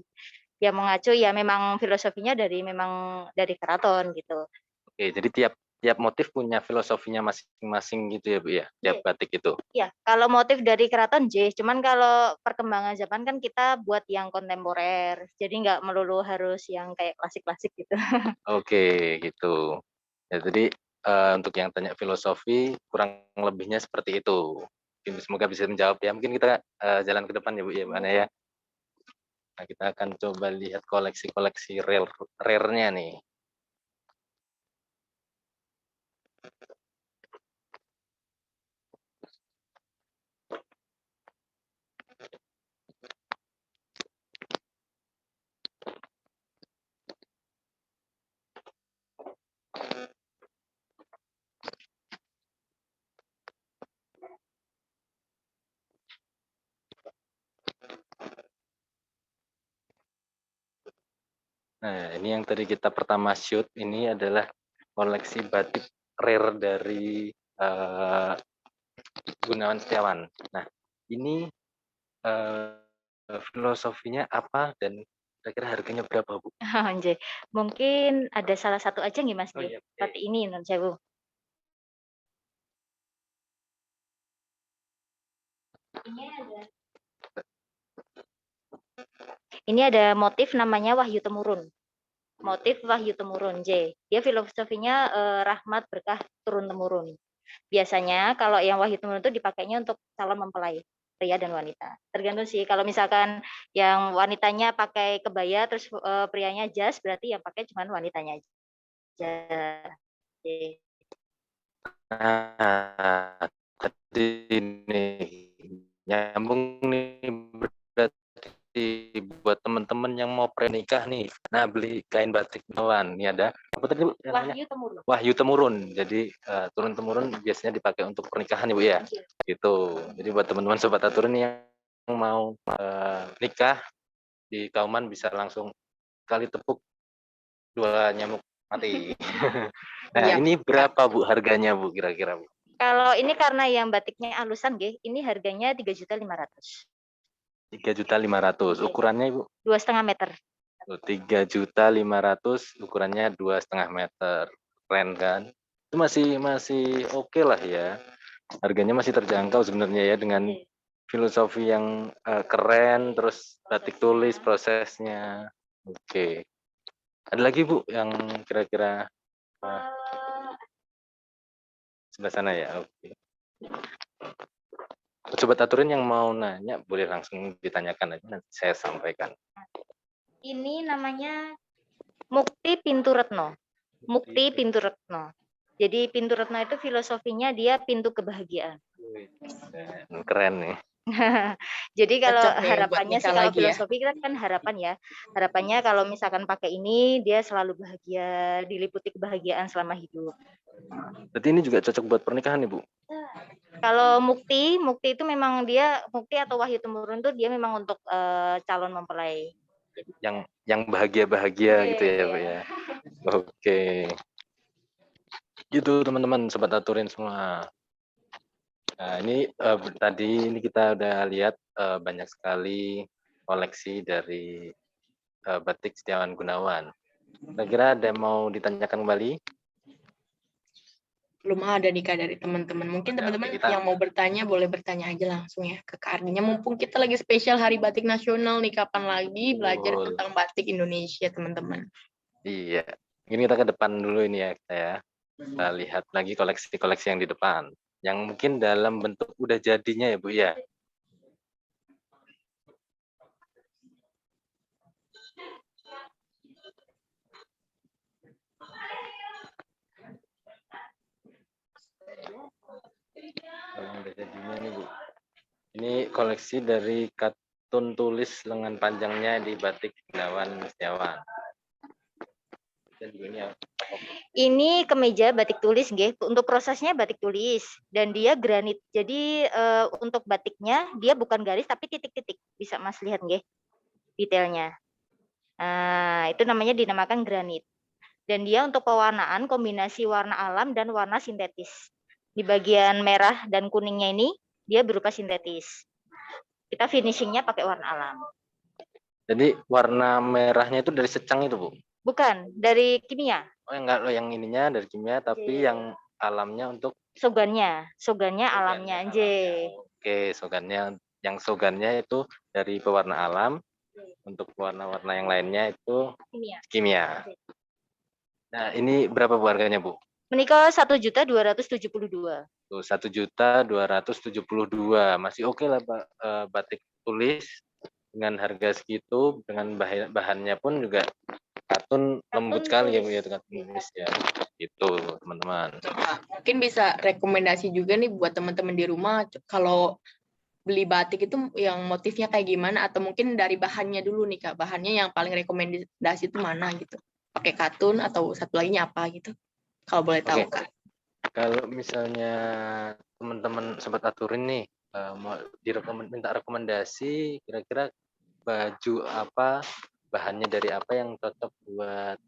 yang mengacu ya memang filosofinya memang dari keraton gitu. Oke, jadi tiap tiap motif punya filosofinya masing-masing gitu ya, Bu ya, tiap Iya. batik itu. Ya, kalau motif dari keraton nggih, cuman kalau perkembangan zaman kan kita buat yang kontemporer. Jadi nggak melulu harus yang kayak klasik-klasik gitu. Oke, gitu. Ya, jadi untuk yang tanya filosofi kurang lebihnya seperti itu. Mungkin semoga bisa menjawab ya. Mungkin kita jalan ke depan ya Bu ya, mana ya. Nah, kita akan coba lihat koleksi-koleksi rare-nya nih. Nah, ini yang tadi kita pertama shoot, ini adalah koleksi batik rare dari Gunawan Setiawan. Nah, ini filosofinya apa dan kira-kira harganya berapa, Bu? Nggih. Mungkin ada salah satu aja nggih Mas Oh nggih. iya, oke. Batik ini nun sewu. Ini ada motif namanya Wahyu Temurun. Motif Wahyu Temurun J. Dia filosofinya rahmat berkah turun temurun. Biasanya kalau yang Wahyu Temurun itu dipakainya untuk calon mempelai pria dan wanita. Tergantung sih. Kalau misalkan yang wanitanya pakai kebaya terus prianya jas, berarti yang pakai cuma wanitanya aja. J. Nah, tadi ini nyambung nih berarti buat teman-teman yang mau pernikah nih. Nah, beli kain batik Gunawan. Ini ada apa tadi Bu? Namanya? Wahyu Temurun. Wahyu Temurun. Jadi turun temurun biasanya dipakai untuk pernikahan ya Bu ya. Gitu. Jadi buat teman-teman sobat Aturun yang mau nikah di Kauman bisa langsung kali tepuk 2 nyamuk mati. Nah, Iya, ini Kak. berapa Bu harganya Bu kira-kira Bu? Kalau ini karena yang batiknya alusan nggih, ini harganya 3.500.000. 3.500.000. Ukurannya Ibu? 2,5 meter. 3.500.000 ukurannya 2,5 meter. Keren kan? Itu masih oke lah ya. Harganya masih terjangkau sebenarnya ya dengan filosofi yang keren, terus batik tulis prosesnya. Oke. Ada lagi Bu yang kira-kira sebelah sana ya? Oke. Sobat Aturin yang mau nanya boleh langsung ditanyakan aja nanti saya sampaikan. Ini namanya Mukti Pintu Retno. Mukti Pintu Retno. Jadi Pintu Retno itu filosofinya dia pintu kebahagiaan. Keren nih. Jadi kalau Cocok nih buat harapannya sih nikah kalau lagi ya. filosofi kita kan harapan ya. Harapannya kalau misalkan pakai ini dia selalu bahagia, diliputi kebahagiaan selama hidup. Berarti ini juga cocok buat pernikahan nih Bu? Kalau Mukti itu memang dia Mukti atau Wahyu Temurun tuh dia memang untuk calon mempelai. Yang bahagia-bahagia gitu ya Bu ya. Oke. Gitu teman-teman sobat Aturin semua. Nah, ini tadi ini kita udah lihat banyak sekali koleksi dari batik Setiawan Gunawan. Kira-kira ada yang mau ditanyakan kembali? Belum ada nih Kak dari teman-teman. Mungkin teman-teman yang mau bertanya boleh bertanya aja langsung ya ke Kak Ardinya. Mumpung kita lagi spesial Hari Batik Nasional nih, kapan lagi belajar tentang batik Indonesia teman-teman? Iya. Ini kita ke depan dulu ini ya kita ya. Kita lihat lagi koleksi-koleksi yang di depan. Yang mungkin dalam bentuk udah jadinya ya Bu ya. Udah jadinya nih Bu. Ini koleksi dari katun tulis lengan panjangnya di batik Gunawan Setiawan. Dan juga ini Ini kemeja batik tulis nggih. Untuk prosesnya batik tulis dan dia granit. Jadi untuk batiknya dia bukan garis tapi titik-titik. Bisa Mas lihat nggih detailnya. Nah, itu namanya dinamakan granit. Dan dia untuk pewarnaan kombinasi warna alam dan warna sintetis. Di bagian merah dan kuningnya ini dia berupa sintetis. Kita finishingnya pakai warna alam. Jadi warna merahnya itu dari secang itu, Bu? Bukan, dari kimia. Oh, enggak loh, yang ininya dari kimia, tapi yang alamnya untuk Sogannya alamnya, J. Oke, yang sogannya itu dari pewarna alam. Untuk warna-warna yang lainnya itu kimia. Nah, ini berapa Bu harganya, Bu? Menikah 1.272.000. Tuh, 1.272.000. Masih oke lah, Pak. Batik tulis dengan harga segitu, dengan bahannya pun juga katun lembut sekali ya Bu ya, katun tulis ya. Itu teman-teman. Mungkin bisa rekomendasi juga nih buat teman-teman di rumah kalau beli batik itu yang motifnya kayak gimana, atau mungkin dari bahannya dulu nih Kak, bahannya yang paling rekomendasi itu mana gitu, pakai katun atau satu laginya apa gitu, kalau boleh tahu Kak. Kalau misalnya teman-teman sobat aturin nih mau minta rekomendasi, kira-kira baju apa, bahannya dari apa yang cocok buat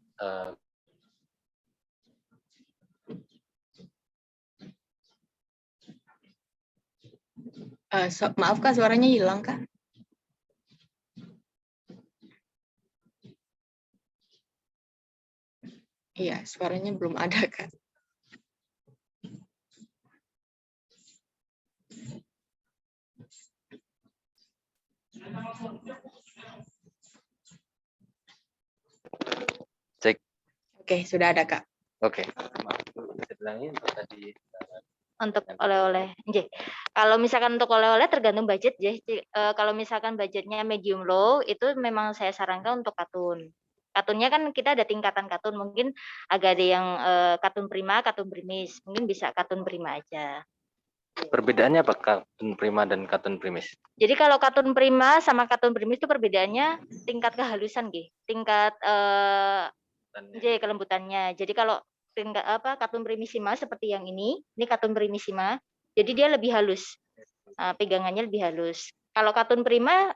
Maaf Kak, suaranya hilang Kak. Iya, suaranya belum ada Kak. Cek. Oke, sudah ada Kak. Oke. Bisa bilangin tadi untuk oleh-oleh. Kalau misalkan untuk oleh-oleh tergantung budget, kalau misalkan budgetnya medium low itu memang saya sarankan untuk katun. Katunnya kan kita ada tingkatan katun, mungkin agak ada yang katun prima, katun primis, mungkin bisa katun prima aja. Perbedaannya apa katun prima dan katun primis? Jadi kalau katun prima sama katun primis itu perbedaannya tingkat kehalusan, tingkat kelembutannya. Jadi kalau tingkat katun primissima seperti yang ini katun primissima, jadi dia lebih halus, pegangannya lebih halus. Kalau katun prima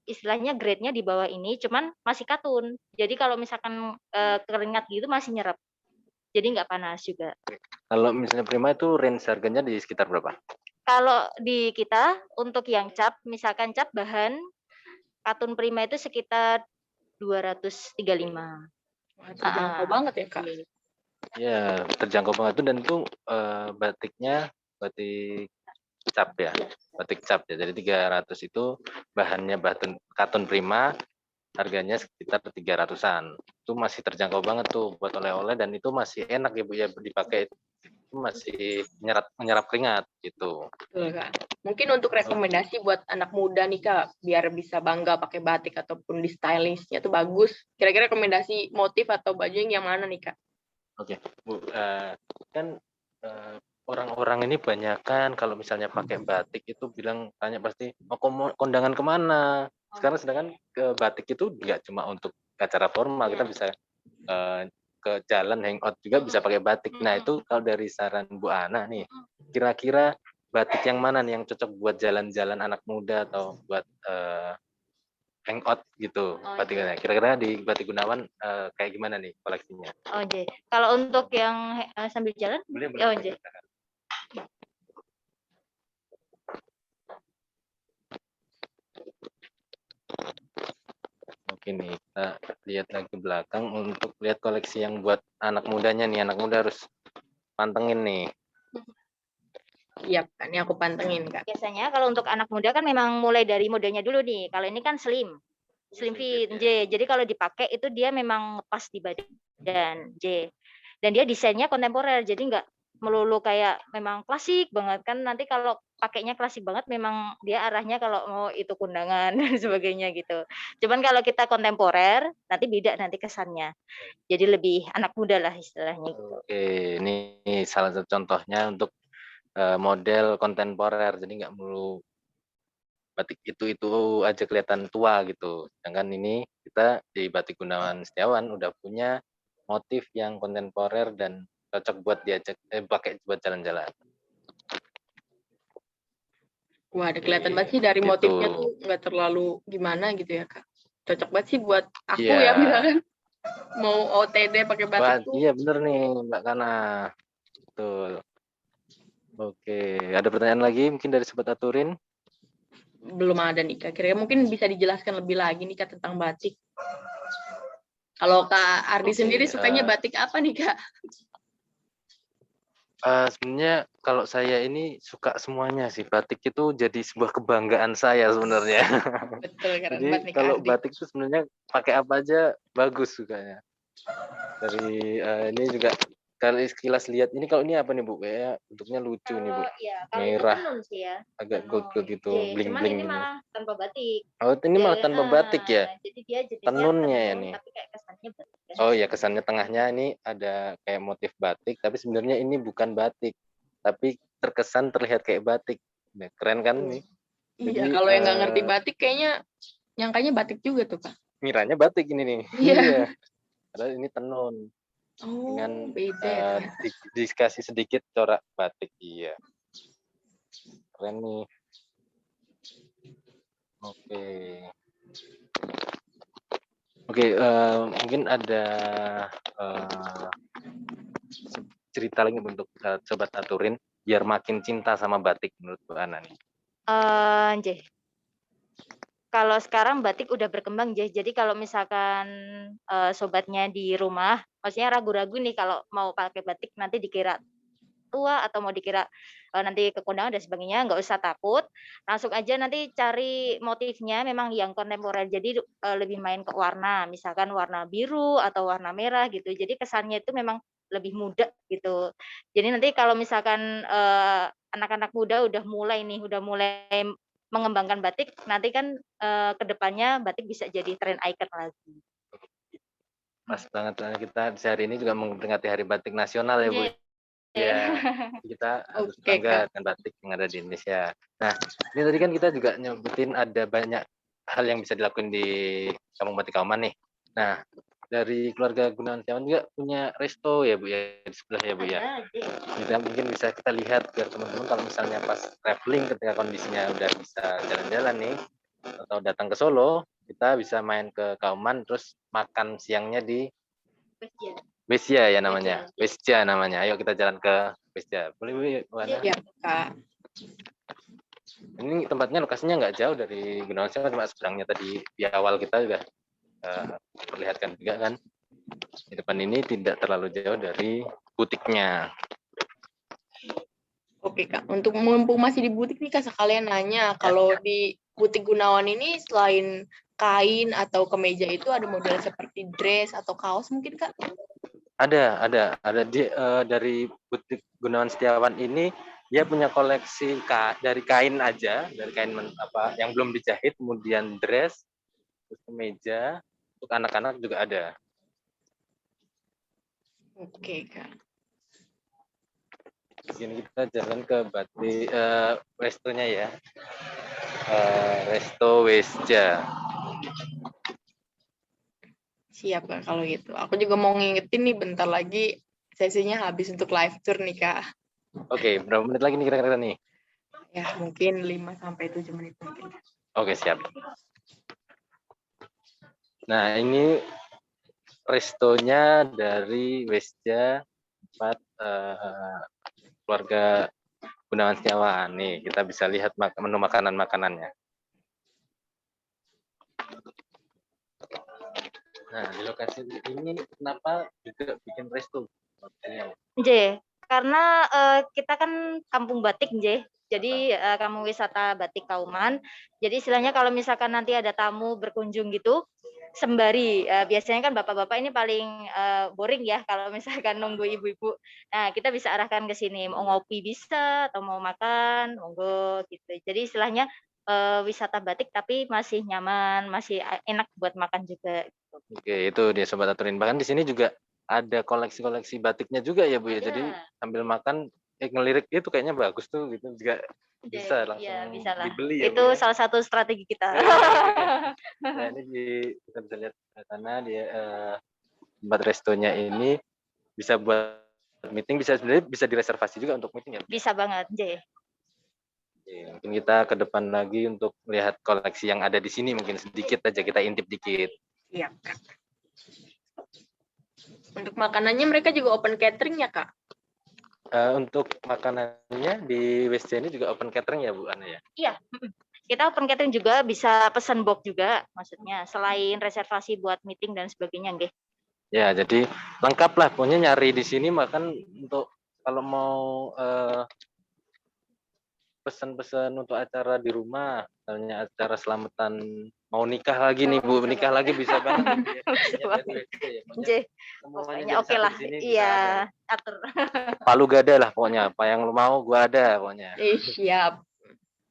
istilahnya grade-nya di bawah ini, cuman masih katun. Jadi kalau misalkan keringat gitu masih nyerap, jadi nggak panas juga. Kalau misalnya prima itu range harganya di sekitar berapa? Kalau di kita untuk yang cap, misalkan cap bahan katun prima itu sekitar 235. Terjangkau banget ya Kak. Ya, terjangkau banget itu, dan itu batiknya batik cap ya. Batik cap ya. Jadi 300 itu bahannya katun prima, harganya sekitar 300-an. Itu masih terjangkau banget tuh buat oleh-oleh, dan itu masih enak ya Bu ya dipakai. Itu masih menyerap keringat gitu. Betul Kak. Mungkin untuk rekomendasi buat anak muda nih Kak, biar bisa bangga pakai batik ataupun di stylishnya tuh bagus. Kira-kira rekomendasi motif atau baju yang mana nih Kak? Oke, Bu, kan orang-orang ini banyak kan kalau misalnya pakai batik itu tanya pasti mau kondangan kemana. Sekarang sedangkan ke batik itu nggak cuma untuk acara formal, kita bisa ke jalan hangout juga bisa pakai batik. Nah itu kalau dari saran Bu Ana nih, kira-kira batik yang mana nih yang cocok buat jalan-jalan anak muda atau buat hangout gitu batiknya. Kira-kira di Batik Gunawan kayak gimana nih koleksinya? Kalau untuk yang sambil jalan, Oke nih, kita lihat lagi ke belakang untuk lihat koleksi yang buat anak mudanya nih. Anak muda harus pantengin nih. Iya, ini aku pantengin Kak. Biasanya kalau untuk anak muda kan memang mulai dari modelnya dulu nih. Kalau ini kan slim fit, Jadi kalau dipakai itu dia memang pas di badan, Dan dia desainnya kontemporer, jadi nggak melulu kayak memang klasik banget kan. Nanti kalau pakainya klasik banget, memang dia arahnya kalau mau itu kondangan dan sebagainya gitu. Cuman kalau kita kontemporer, nanti beda nanti kesannya. Jadi lebih anak muda lah istilahnya gitu. Oke, ini salah satu contohnya untuk model kontemporer. Jadi nggak melulu batik itu aja kelihatan tua gitu. Sedangkan ini kita di Batik Gunawan Setiawan udah punya motif yang kontemporer dan cocok buat pakai buat jalan-jalan. Wah, ada kelihatan banget sih dari gitu. Motifnya tuh nggak terlalu gimana gitu ya Kak. Cocok banget sih buat aku ya misalkan. Mau OTD pakai batik tuh Iya bener nih Mbak Kana. Betul. Oke, ada pertanyaan lagi mungkin dari Sobat Aturin? belum ada nih Kak. Kira-kira mungkin bisa dijelaskan lebih lagi nih Kak tentang batik. Kalau Kak Ardi Oke, sendiri sukanya batik apa nih Kak? Sebenarnya kalau saya ini suka semuanya sih. Batik itu jadi sebuah kebanggaan saya sebenarnya. Betul, keren Jadi banget nih Kak kalau Ardi. batik itu sebenarnya pakai apa aja bagus sukanya. Dari ini juga kalau sekilas lihat ini, kalau ini apa nih Bu? Kayak bentuknya lucu nih Bu. Kalau ini Merah, tenun sih ya, agak tenun. gold-gold gitu, Cuman bling-bling ini gini. malah tanpa batik. Oh, ini malah tanpa batik ya? Jadi dia jadinya Tenunnya ya tenun nih. tapi kayak kesannya batik. Oh ya, kesannya tengahnya ini ada kayak motif batik, tapi sebenarnya ini bukan batik, tapi terkesan terlihat kayak batik. Nah, keren kan nih? Iya, Jadi kalau yang nggak ngerti batik kayaknya nyangkanya batik juga tuh Kak. ngiranya batik ini nih. Iya. Iya, padahal ini tenun dengan Oh, beda ya ternyata. dikasih sedikit corak batik. Iya, keren nih. Oke. Oke, mungkin ada cerita lagi untuk Sobat Aturin biar makin cinta sama batik menurut Bu Ana nih. Nggih. Kalau sekarang batik udah berkembang, jadi kalau misalkan sobatnya di rumah, maksudnya ragu-ragu nih kalau mau pakai batik nanti dikira tua atau mau dikira nanti ke kondangan dan sebagainya, nggak usah takut, langsung aja nanti cari motifnya memang yang kontemporer. Jadi lebih main ke warna, misalkan warna biru atau warna merah gitu. Jadi kesannya itu memang lebih muda gitu. Jadi nanti kalau misalkan anak-anak muda udah mulai mengembangkan batik, nanti kan ke depannya batik bisa jadi tren icon lagi. Pas banget kita hari ini juga memperingati Hari Batik Nasional ya Bu. Ya, kita harus Oke, bangga Kak. dengan batik yang ada di Indonesia. Nah, ini tadi kan kita juga nyebutin ada banyak hal yang bisa dilakukan di Kampung Batik Kauman nih. Nah, dari keluarga Gunawan Setiawan juga punya resto ya Bu ya, di sebelah ya Bu ya. Kita mungkin bisa kita lihat biar teman-teman kalau misalnya pas traveling ketika kondisinya udah bisa jalan-jalan nih atau datang ke Solo, kita bisa main ke Kauman terus makan siangnya di Besja ya namanya. Besja namanya. Ayo kita jalan ke Besja. Boleh Bu Ana? Iya, Kak. Ini tempatnya lokasinya nggak jauh dari Gunawan Setiawan, cuma seberangnya tadi di awal kita sudah perlihatkan juga kan. Di depan ini tidak terlalu jauh dari butiknya. Oke, Kak. Untuk mumpung masih di butik nih, Kak, sekalian nanya, kalau di butik Gunawan ini selain kain atau kemeja itu ada model seperti dress atau kaos mungkin, Kak? Ada dari butik Gunawan Setiawan ini dia punya koleksi dari kain aja, dari kain yang belum dijahit, kemudian dress, terus kemeja, untuk anak-anak juga ada. Oke, Kak. Begini kita jalan ke batik restonya ya. Resto Wesja. Siap, Kak, kalau gitu. Aku juga mau ngingetin nih, bentar lagi sesinya habis untuk live tour nih, Kak. Oke, berapa menit lagi nih kira-kira nih? Ya, mungkin 5-7 menit mungkin. Oke, siap. Nah, ini restonya dari Wesja, tempat keluarga Gunawan Setiawan. Nih, kita bisa lihat menu makanan-makanannya. Nah, di lokasi ini kenapa juga bikin resto? Nggih, karena kita kan kampung batik nggih. Jadi kampung wisata batik Kauman. Jadi istilahnya kalau misalkan nanti ada tamu berkunjung gitu, sembari biasanya kan bapak-bapak ini paling boring ya kalau misalkan nunggu ibu-ibu. Nah, kita bisa arahkan ke sini, mau ngopi bisa atau mau makan, monggo gitu. Jadi istilahnya wisata batik tapi masih nyaman, masih enak buat makan juga. Oke, itu dia Sobat Aturin. Bahkan di sini juga ada koleksi-koleksi batiknya juga ya Bu ya. Jadi sambil makan ngelirik itu kayaknya bagus tuh gitu juga bisa langsung bisa lah. dibeli ya Itu Bu ya. salah satu strategi kita. Nah, ini kita bisa lihat di sana dia tempat restonya ini bisa buat meeting, sebenarnya bisa direservasi juga untuk meeting ya. Bisa banget, J. Mungkin kita ke depan lagi untuk melihat koleksi yang ada di sini, mungkin sedikit aja kita intip dikit. Iya, Kak. Untuk makanannya mereka juga open catering ya, Kak? Untuk makanannya di WSJ ini juga open catering ya Bu Ana ya? Iya, kita open catering juga, bisa pesan box juga maksudnya, selain reservasi buat meeting dan sebagainya nggih. Ya, jadi lengkap lah. Pokoknya nyari di sini makan untuk kalau mau pesan-pesan untuk acara di rumah, misalnya acara selamatan, mau nikah lagi nih Bu, nikah lagi bisa banget. Bisa banget. Ya, pokoknya Nggih, semuanya pokoknya jadi oke satu lah. di sini bisa Iya, ada. atur. Palu gada lah pokoknya, apa yang lu mau gua ada pokoknya. Siap.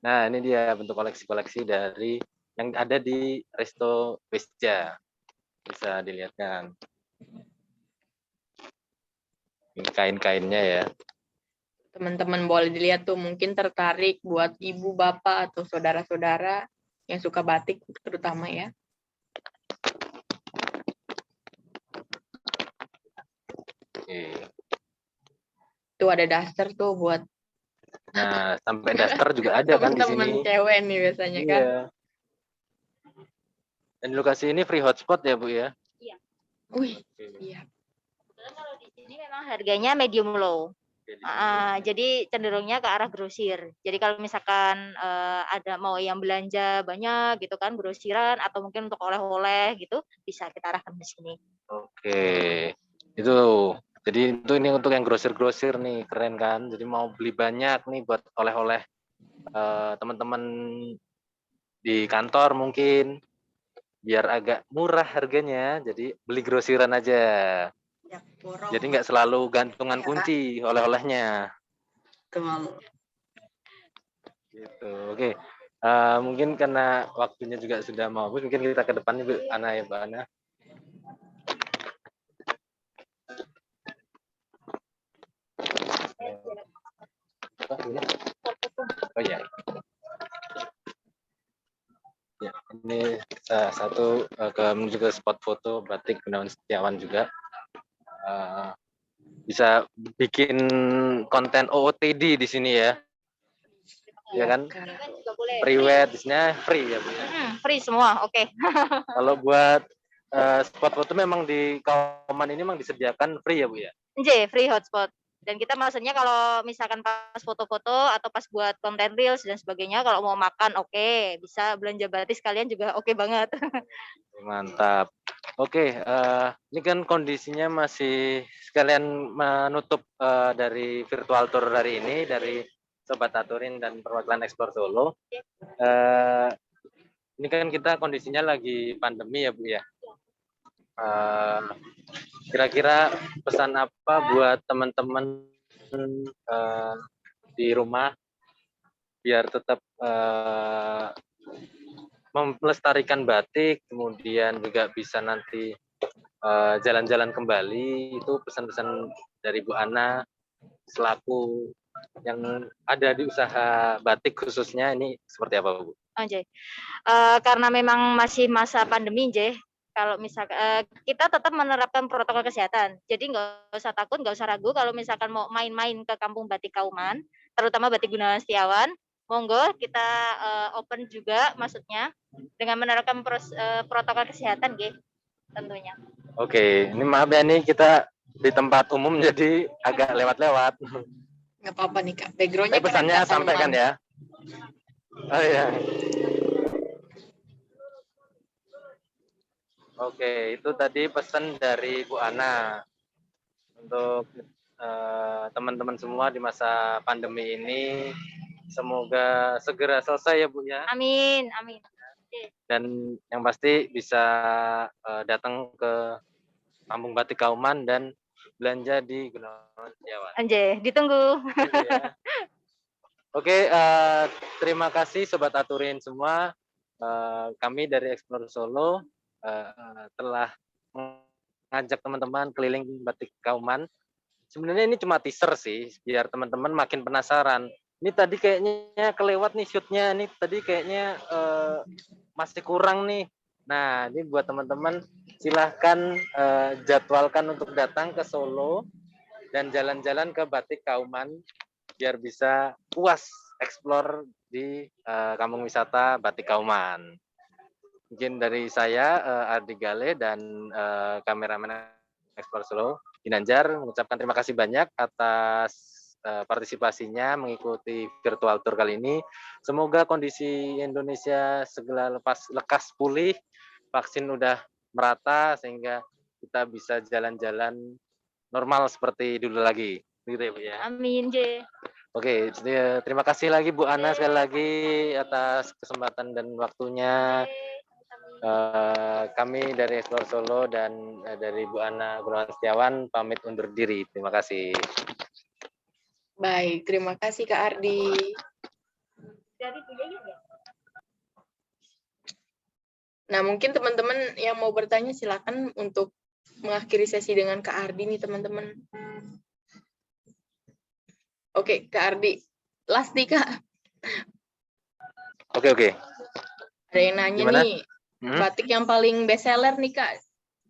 Nah, ini dia bentuk koleksi-koleksi dari yang ada di Resto Westja. Bisa dilihatkan. Ini kain-kainnya ya. Teman-teman boleh dilihat tuh, mungkin tertarik buat ibu, bapak, atau saudara-saudara yang suka batik terutama ya. Oke. Tuh ada daster tuh buat Nah, sampai daster juga ada kan di teman-teman sini. cewek nih biasanya kan. Iya. Dan di lokasi ini free hotspot ya, Bu ya? Iya. Wih, iya. Kebetulan kalau di sini memang harganya medium low. Jadi cenderungnya ke arah grosir. Jadi kalau misalkan ada mau yang belanja banyak gitu kan, grosiran atau mungkin untuk oleh-oleh gitu, bisa kita arahkan di sini. Oke. Itu. Jadi itu ini untuk yang grosir-grosir nih, keren kan? Jadi mau beli banyak nih buat oleh-oleh teman-teman di kantor mungkin biar agak murah harganya, jadi beli grosiran aja. Ya, borong. Jadi nggak selalu gantungan Ya, kunci oleh-olehnya. Betul. Gitu. Oke. Mungkin karena waktunya juga sudah mau habis, mungkin kita ke depan Bu Ana ya, Mbak Ana. Oh ya. Ya, ini satu menuju ke spot foto batik Gunawan Setiawan juga. Bisa bikin konten OOTD di sini ya. Ya kan? Juga boleh. Priwet di sini free ya, Bu ya. Free semua, oke. Kalau buat spot foto memang di Kauman ini memang disediakan free ya, Bu ya? Nggih, free hotspot. Dan kita maksudnya kalau misalkan pas foto-foto atau pas buat konten reels dan sebagainya, kalau mau makan oke, bisa belanja batik sekalian juga oke banget. Mantap. Oke, ini kan kondisinya masih sekalian menutup dari virtual tour hari ini dari Sobat Aturin dan perwakilan Explore Solo. Ini kan kita kondisinya lagi pandemi ya, Bu ya. Kira-kira pesan apa buat teman-teman di rumah biar tetap melestarikan batik, kemudian juga bisa nanti jalan-jalan kembali. Itu pesan-pesan dari Bu Ana selaku yang ada di usaha batik khususnya, ini seperti apa, Bu? Karena memang masih masa pandemi, kalau misalkan kita tetap menerapkan protokol kesehatan. Jadi nggak usah takut, nggak usah ragu kalau misalkan mau main-main ke Kampung Batik Kauman, terutama Batik Gunawan Setiawan, monggo kita open juga maksudnya dengan menerapkan protokol kesehatan, tentunya. Oke, ini maaf ya nih kita di tempat umum jadi agak lewat-lewat. Nggak apa-apa nih Kak. Backgroundnya Pesannya sampaikan ya. Oh iya. Oke, itu tadi pesan dari Bu Ana untuk teman-teman semua di masa pandemi ini. Semoga segera selesai ya Bu ya. Amin, amin. Dan yang pasti bisa datang ke Kampung Batik Kauman dan belanja di Gunawan Setiawan. Ditunggu. Oke, terima kasih Sobat Aturin semua. Kami dari Explore Solo telah mengajak teman-teman keliling Batik Kauman. Sebenarnya ini cuma teaser sih, biar teman-teman makin penasaran. Ini tadi kayaknya kelewat nih shootnya, ini tadi kayaknya masih kurang nih. Nah, ini buat teman-teman silahkan jadwalkan untuk datang ke Solo dan jalan-jalan ke Batik Kauman biar bisa puas explore di kampung wisata Batik Kauman. Mungkin dari saya Ardi Gale dan kameramen Explore Solo Ginanjar mengucapkan terima kasih banyak atas partisipasinya mengikuti virtual tour kali ini. Semoga kondisi Indonesia segera lekas pulih, vaksin udah merata sehingga kita bisa jalan-jalan normal seperti dulu lagi. Gitu ya, Bu ya. Amin, J. Oke, terima kasih lagi Bu Ana sekali lagi atas kesempatan dan waktunya. Kami dari Explore Solo dan dari Bu Ana Gunawan Setiawan pamit undur diri. Terima kasih. Baik, terima kasih Kak Ardi. Nah, mungkin teman-teman yang mau bertanya silakan untuk mengakhiri sesi dengan Kak Ardi nih, teman-teman. Oke, Kak Ardi. Last nih, Kak. Oke. Ada yang nanya Gimana? nih, batik yang paling best seller nih, Kak.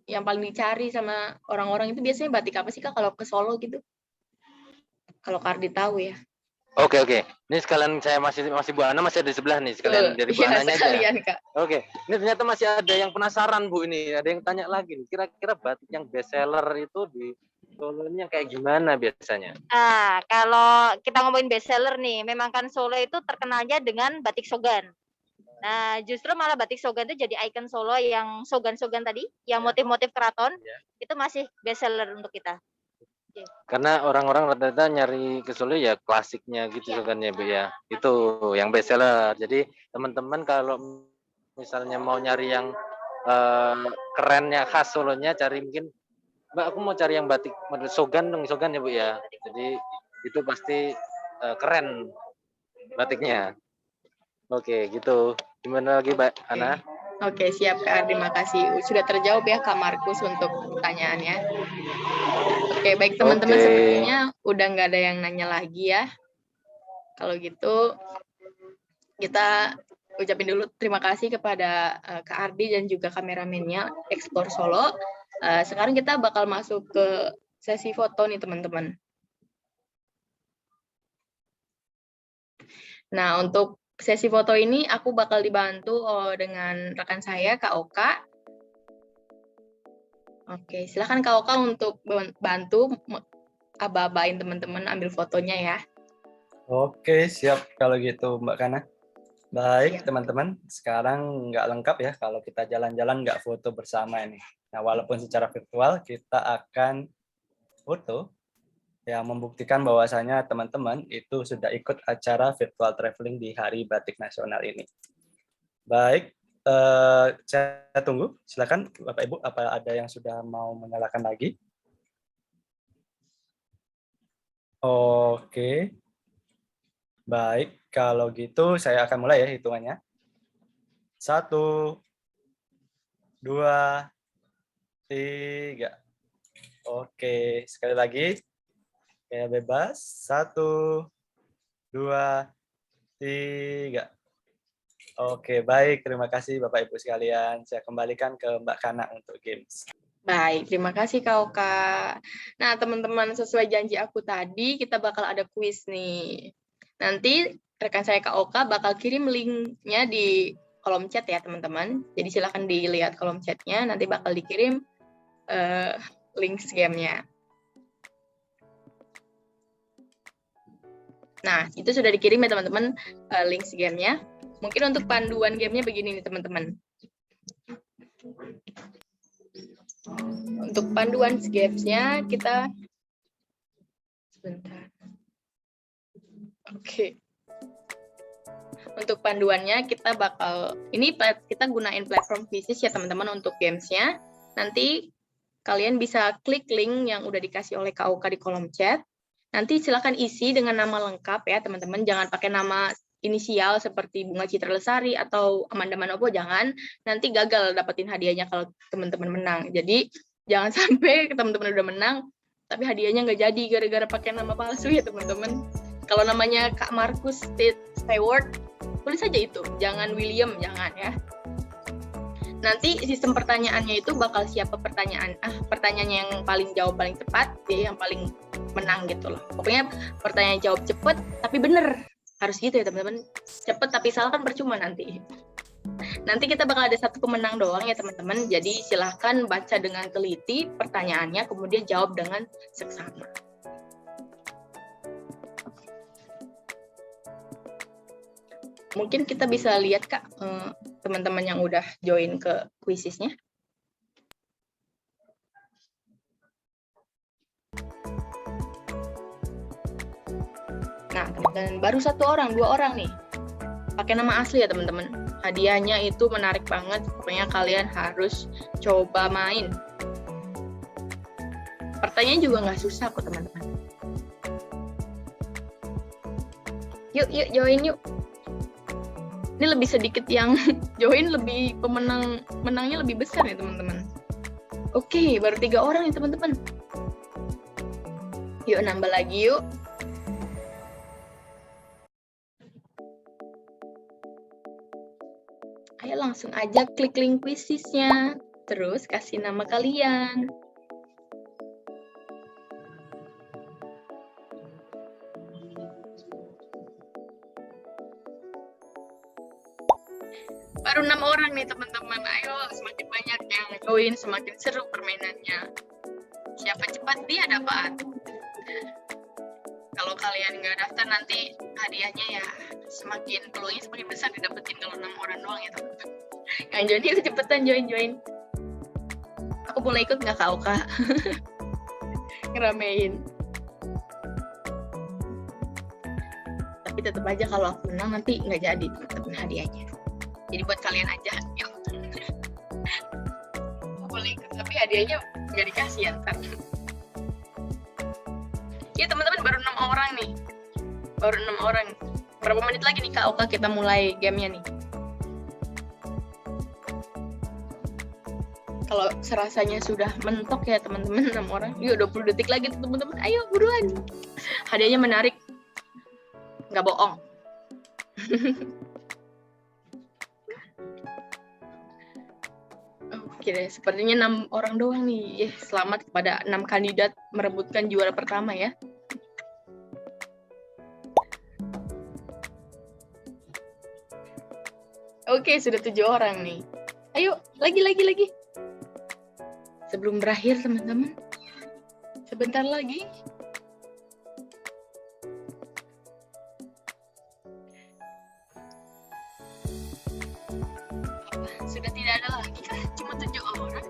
Yang paling dicari sama orang-orang itu biasanya batik apa sih, Kak, kalau ke Solo gitu? Kalau Kak Ardi tahu ya. Oke. Ini sekalian saya masih Bu Ana masih ada di sebelah nih, sekalian dari Bu Iya, Ananya aja. sekalian, Kak. Oke, ini ternyata masih ada yang penasaran Bu ini, ada yang tanya lagi nih. Kira-kira batik yang best seller itu di Solo ini yang kayak gimana biasanya? Kalau kita ngomongin best seller nih, memang kan Solo itu terkenalnya dengan batik Sogan. Nah, justru malah batik Sogan itu jadi ikon Solo yang Sogan-Sogan tadi, yang motif-motif keraton, itu masih best seller untuk kita. Karena orang-orang rata-rata nyari ke Solo ya klasiknya gitu kan ya Bu ya. Itu yang best seller. Jadi teman-teman kalau misalnya mau nyari yang kerennya khas Solonya, cari mungkin Mbak aku mau cari yang batik model Sogan ya Bu ya. Jadi itu pasti keren batiknya. Oke, gitu. Gimana lagi Mbak Ana? Oke, siap Kak Ardi, makasih. Sudah terjawab ya Kak Markus untuk pertanyaannya. Oke, baik teman-teman, sepertinya udah nggak ada yang nanya lagi ya. Kalau gitu, kita ucapin dulu terima kasih kepada Kak Ardi dan juga kameramennya Explore Solo. Sekarang kita bakal masuk ke sesi foto nih teman-teman. Nah, untuk sesi foto ini aku bakal dibantu dengan rekan saya, Kak Oka. Oke, silakan Kak Oka untuk bantu aba-abain teman-teman ambil fotonya ya. Oke, siap kalau gitu Mbak Kana. Baik teman-teman, sekarang nggak lengkap ya kalau kita jalan-jalan nggak foto bersama ini. Nah, walaupun secara virtual kita akan foto yang membuktikan bahwasanya teman-teman itu sudah ikut acara virtual traveling di Hari Batik Nasional ini. Baik, saya tunggu. Silakan Bapak Ibu, apa ada yang sudah mau menyalakan lagi? Oke. Baik, kalau gitu saya akan mulai ya hitungannya. 1, 2, 3. Oke, sekali lagi. Kayak bebas. 1, 2, 3. Oke, baik. Terima kasih Bapak Ibu sekalian. Saya kembalikan ke Mbak Kana untuk games. Baik, terima kasih Kak Oka. Nah, teman-teman, sesuai janji aku tadi, kita bakal ada kuis nih. Nanti rekan saya Kak Oka bakal kirim linknya di kolom chat ya teman-teman. Jadi silakan dilihat kolom chatnya, nanti bakal dikirim link gamenya. Nah, itu sudah dikirim ya teman-teman link gamenya. Mungkin untuk panduan gamenya begini nih teman-teman. Untuk panduan gamesnya kita sebentar. Oke. Untuk panduannya kita kita gunain platform Quizizz ya teman-teman untuk gamesnya. Nanti kalian bisa klik link yang udah dikasih oleh Kak Oka di kolom chat. Nanti silakan isi dengan nama lengkap ya teman-teman. Jangan pakai nama inisial seperti Bunga Citra Lesari atau Amanda Manopo, jangan. Nanti gagal dapetin hadiahnya kalau teman-teman menang. Jadi jangan sampai teman-teman udah menang, tapi hadiahnya nggak jadi gara-gara pakai nama palsu ya teman-teman. Kalau namanya Kak Markus Stewart, tulis saja itu. Jangan William, jangan ya. Nanti sistem pertanyaannya itu bakal siapa pertanyaannya yang paling jawab paling tepat, dia yang paling menang gitu loh. Pokoknya pertanyaan jawab cepet tapi bener. Harus gitu ya teman-teman. Cepet tapi salah kan percuma nanti. Nanti kita bakal ada satu pemenang doang ya teman-teman. Jadi silahkan baca dengan teliti pertanyaannya, kemudian jawab dengan seksama. Mungkin kita bisa lihat Kak, teman-teman yang udah join ke kuisisnya. Nah, dan baru 1 orang, 2 orang nih. Pakai nama asli ya teman-teman. Hadiahnya itu menarik banget, pokoknya kalian harus coba main. Pertanyaan juga nggak susah kok teman-teman. Yuk join yuk. Ini lebih sedikit yang join, lebih menangnya lebih besar ya teman-teman. Oke, baru 3 orang nih teman-teman. Yuk nambah lagi yuk. Ayo langsung aja klik link kuisisnya, terus kasih nama kalian. Baru 6 orang nih teman-teman. Ayo semakin banyak yang join, semakin seru permainannya. Siapa cepat dia dapat. Kalau kalian nggak daftar nanti hadiahnya ya semakin peluangnya semakin besar didapetin kalau 6 orang doang ya teman-teman. Yang join yuk cepetan join. Aku boleh ikut nggak kak Oka? Ngeramein. Tapi tetap aja kalau aku menang nanti nggak jadi teman-teman hadiahnya. Jadi buat kalian aja, yuk. Aku boleh ikut tapi hadiahnya nggak dikasih ya ntar. Ya teman-teman baru 6 orang nih. Baru 6 orang. Berapa menit lagi nih Kak Oka kita mulai gamenya nih? Kalau serasanya sudah mentok ya teman-teman 6 orang. Yuk 20 detik lagi teman-teman. Ayo buruan. Hadiahnya menarik. Nggak bohong. Oke deh, sepertinya 6 orang doang nih. Selamat kepada 6 kandidat merebutkan juara pertama ya. Oke, sudah 7 orang nih. Ayo, lagi. Sebelum berakhir teman-teman. Sebentar lagi. Sudah tidak ada lagi kah? Cuma 7 orang.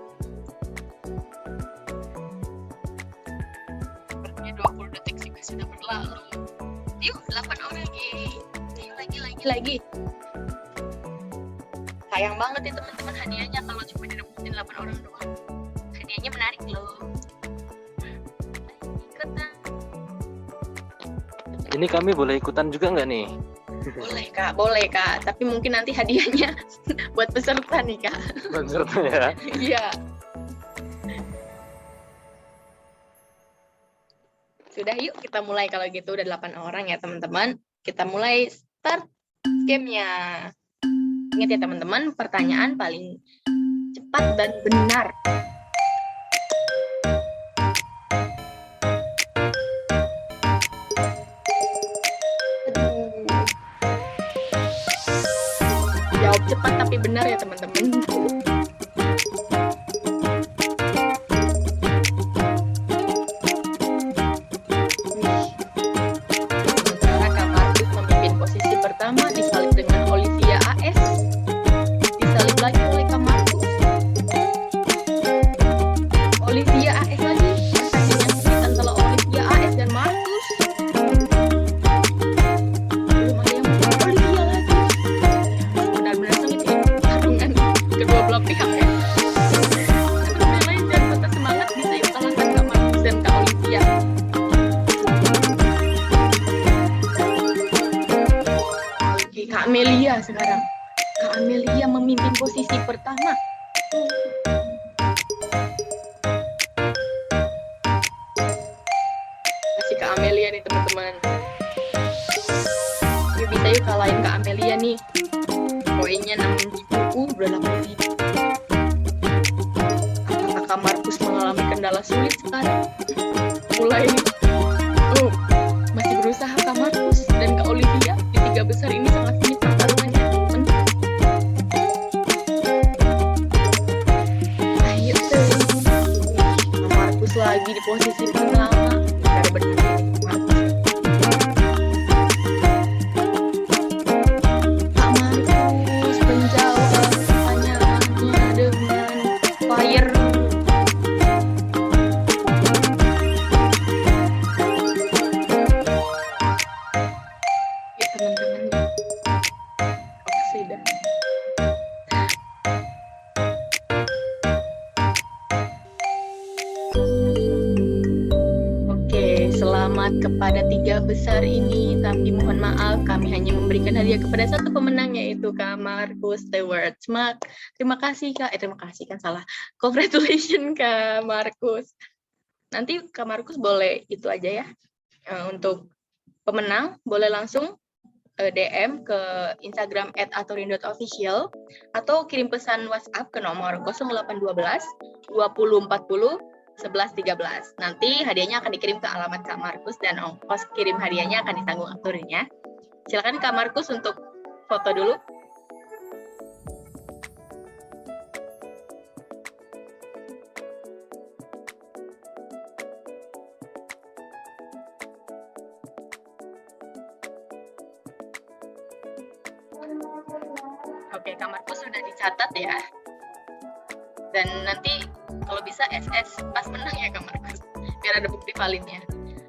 Sepertinya 20 detik juga sudah berlalu. Yuk, 8 orang. Ayo lagi. Sayang banget ya teman-teman hadiahnya kalau cuma didapetin 8 orang doang. Hadiahnya menarik loh. Ikutan. Ini kami boleh ikutan juga nggak nih? Boleh kak. Tapi mungkin nanti hadiahnya buat peserta nih kak. Peserta ya? Iya. Sudah yuk kita mulai kalau gitu udah 8 orang ya teman-teman. Kita mulai start gamenya. Ingat ya teman-teman, pertanyaan paling cepat dan benar. Jawab cepat tapi benar ya teman-teman. Sementara Kak Markus memimpin posisi pertama disalib dengan Olivia AS. Disalib lagi oleh Kak Markus. Olivia AS lagi. Pertandingan sulit antara Olivia AS dan Markus. Belum ada yang menang. Olivia lagi. Benar-benar sengit ya pertarungan kedua belah pihak ya. Sebelum yang lain jangan patah semangat, bisa yuk kalahkan Kak Markus dan Kak Olivia. Oke, Kak Amelia sekarang. Kak Amelia memimpin posisi pertama. Masih Kak Amelia nih teman-teman. Yuk bisa yuk kalahin Kak Amelia nih. Poinnya 6.000, udah 8.000. Apakah Kak Markus mengalami kendala sulit sekarang? Mulai. Oh, masih berusaha Kak Markus dan Kak Olivia. Di 3 besar ini sangat sengit pertarungannya teman-teman. posisi pertama. Ada berdiri. Kak Markus menjawab pertanyaannya dengan fire. Ya teman-teman. Oke, sudah. Oke, selamat kepada 3 besar ini, tapi mohon maaf kami hanya memberikan hadiah kepada satu pemenang, yaitu Kak Markus Stewart. Terima kasih Kak, terima kasih kan salah. Congratulations Kak Markus. Nanti Kak Markus boleh itu aja ya. Untuk pemenang boleh langsung DM ke Instagram @aturin.official atau kirim pesan WhatsApp ke nomor 0812 2040 1113. Nanti hadiahnya akan dikirim ke alamat Kak Markus dan ongkos kirim hadiahnya akan ditanggung Aturin ya. Silakan Kak Markus untuk foto dulu. Oke, Kak Markus sudah dicatat ya. Dan nanti kalau bisa SS pas menang ya Kak Markus, biar ada bukti validnya.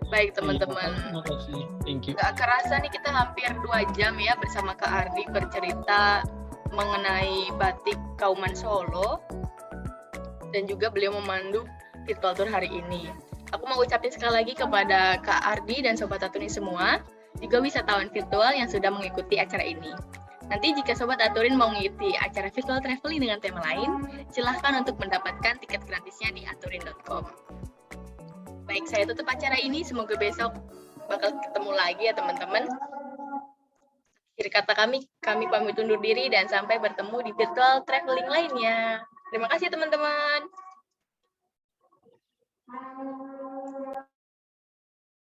Baik teman-teman, Thank you. gak kerasa nih kita hampir 2 jam ya bersama Kak Ardi bercerita mengenai batik Kauman Solo, dan juga beliau memandu virtual tour hari ini. Aku mau ucapin sekali lagi kepada Kak Ardi dan Sobat Aturin semua, juga wisatawan virtual yang sudah mengikuti acara ini. Nanti jika Sobat Aturin mau mengikuti acara virtual traveling dengan tema lain, silahkan untuk mendapatkan tiket gratisnya di aturin.com. Baik, saya tutup acara ini. Semoga besok bakal ketemu lagi ya teman-teman. Akhir kata kami pamit undur diri dan sampai bertemu di virtual traveling lainnya. Terima kasih teman-teman.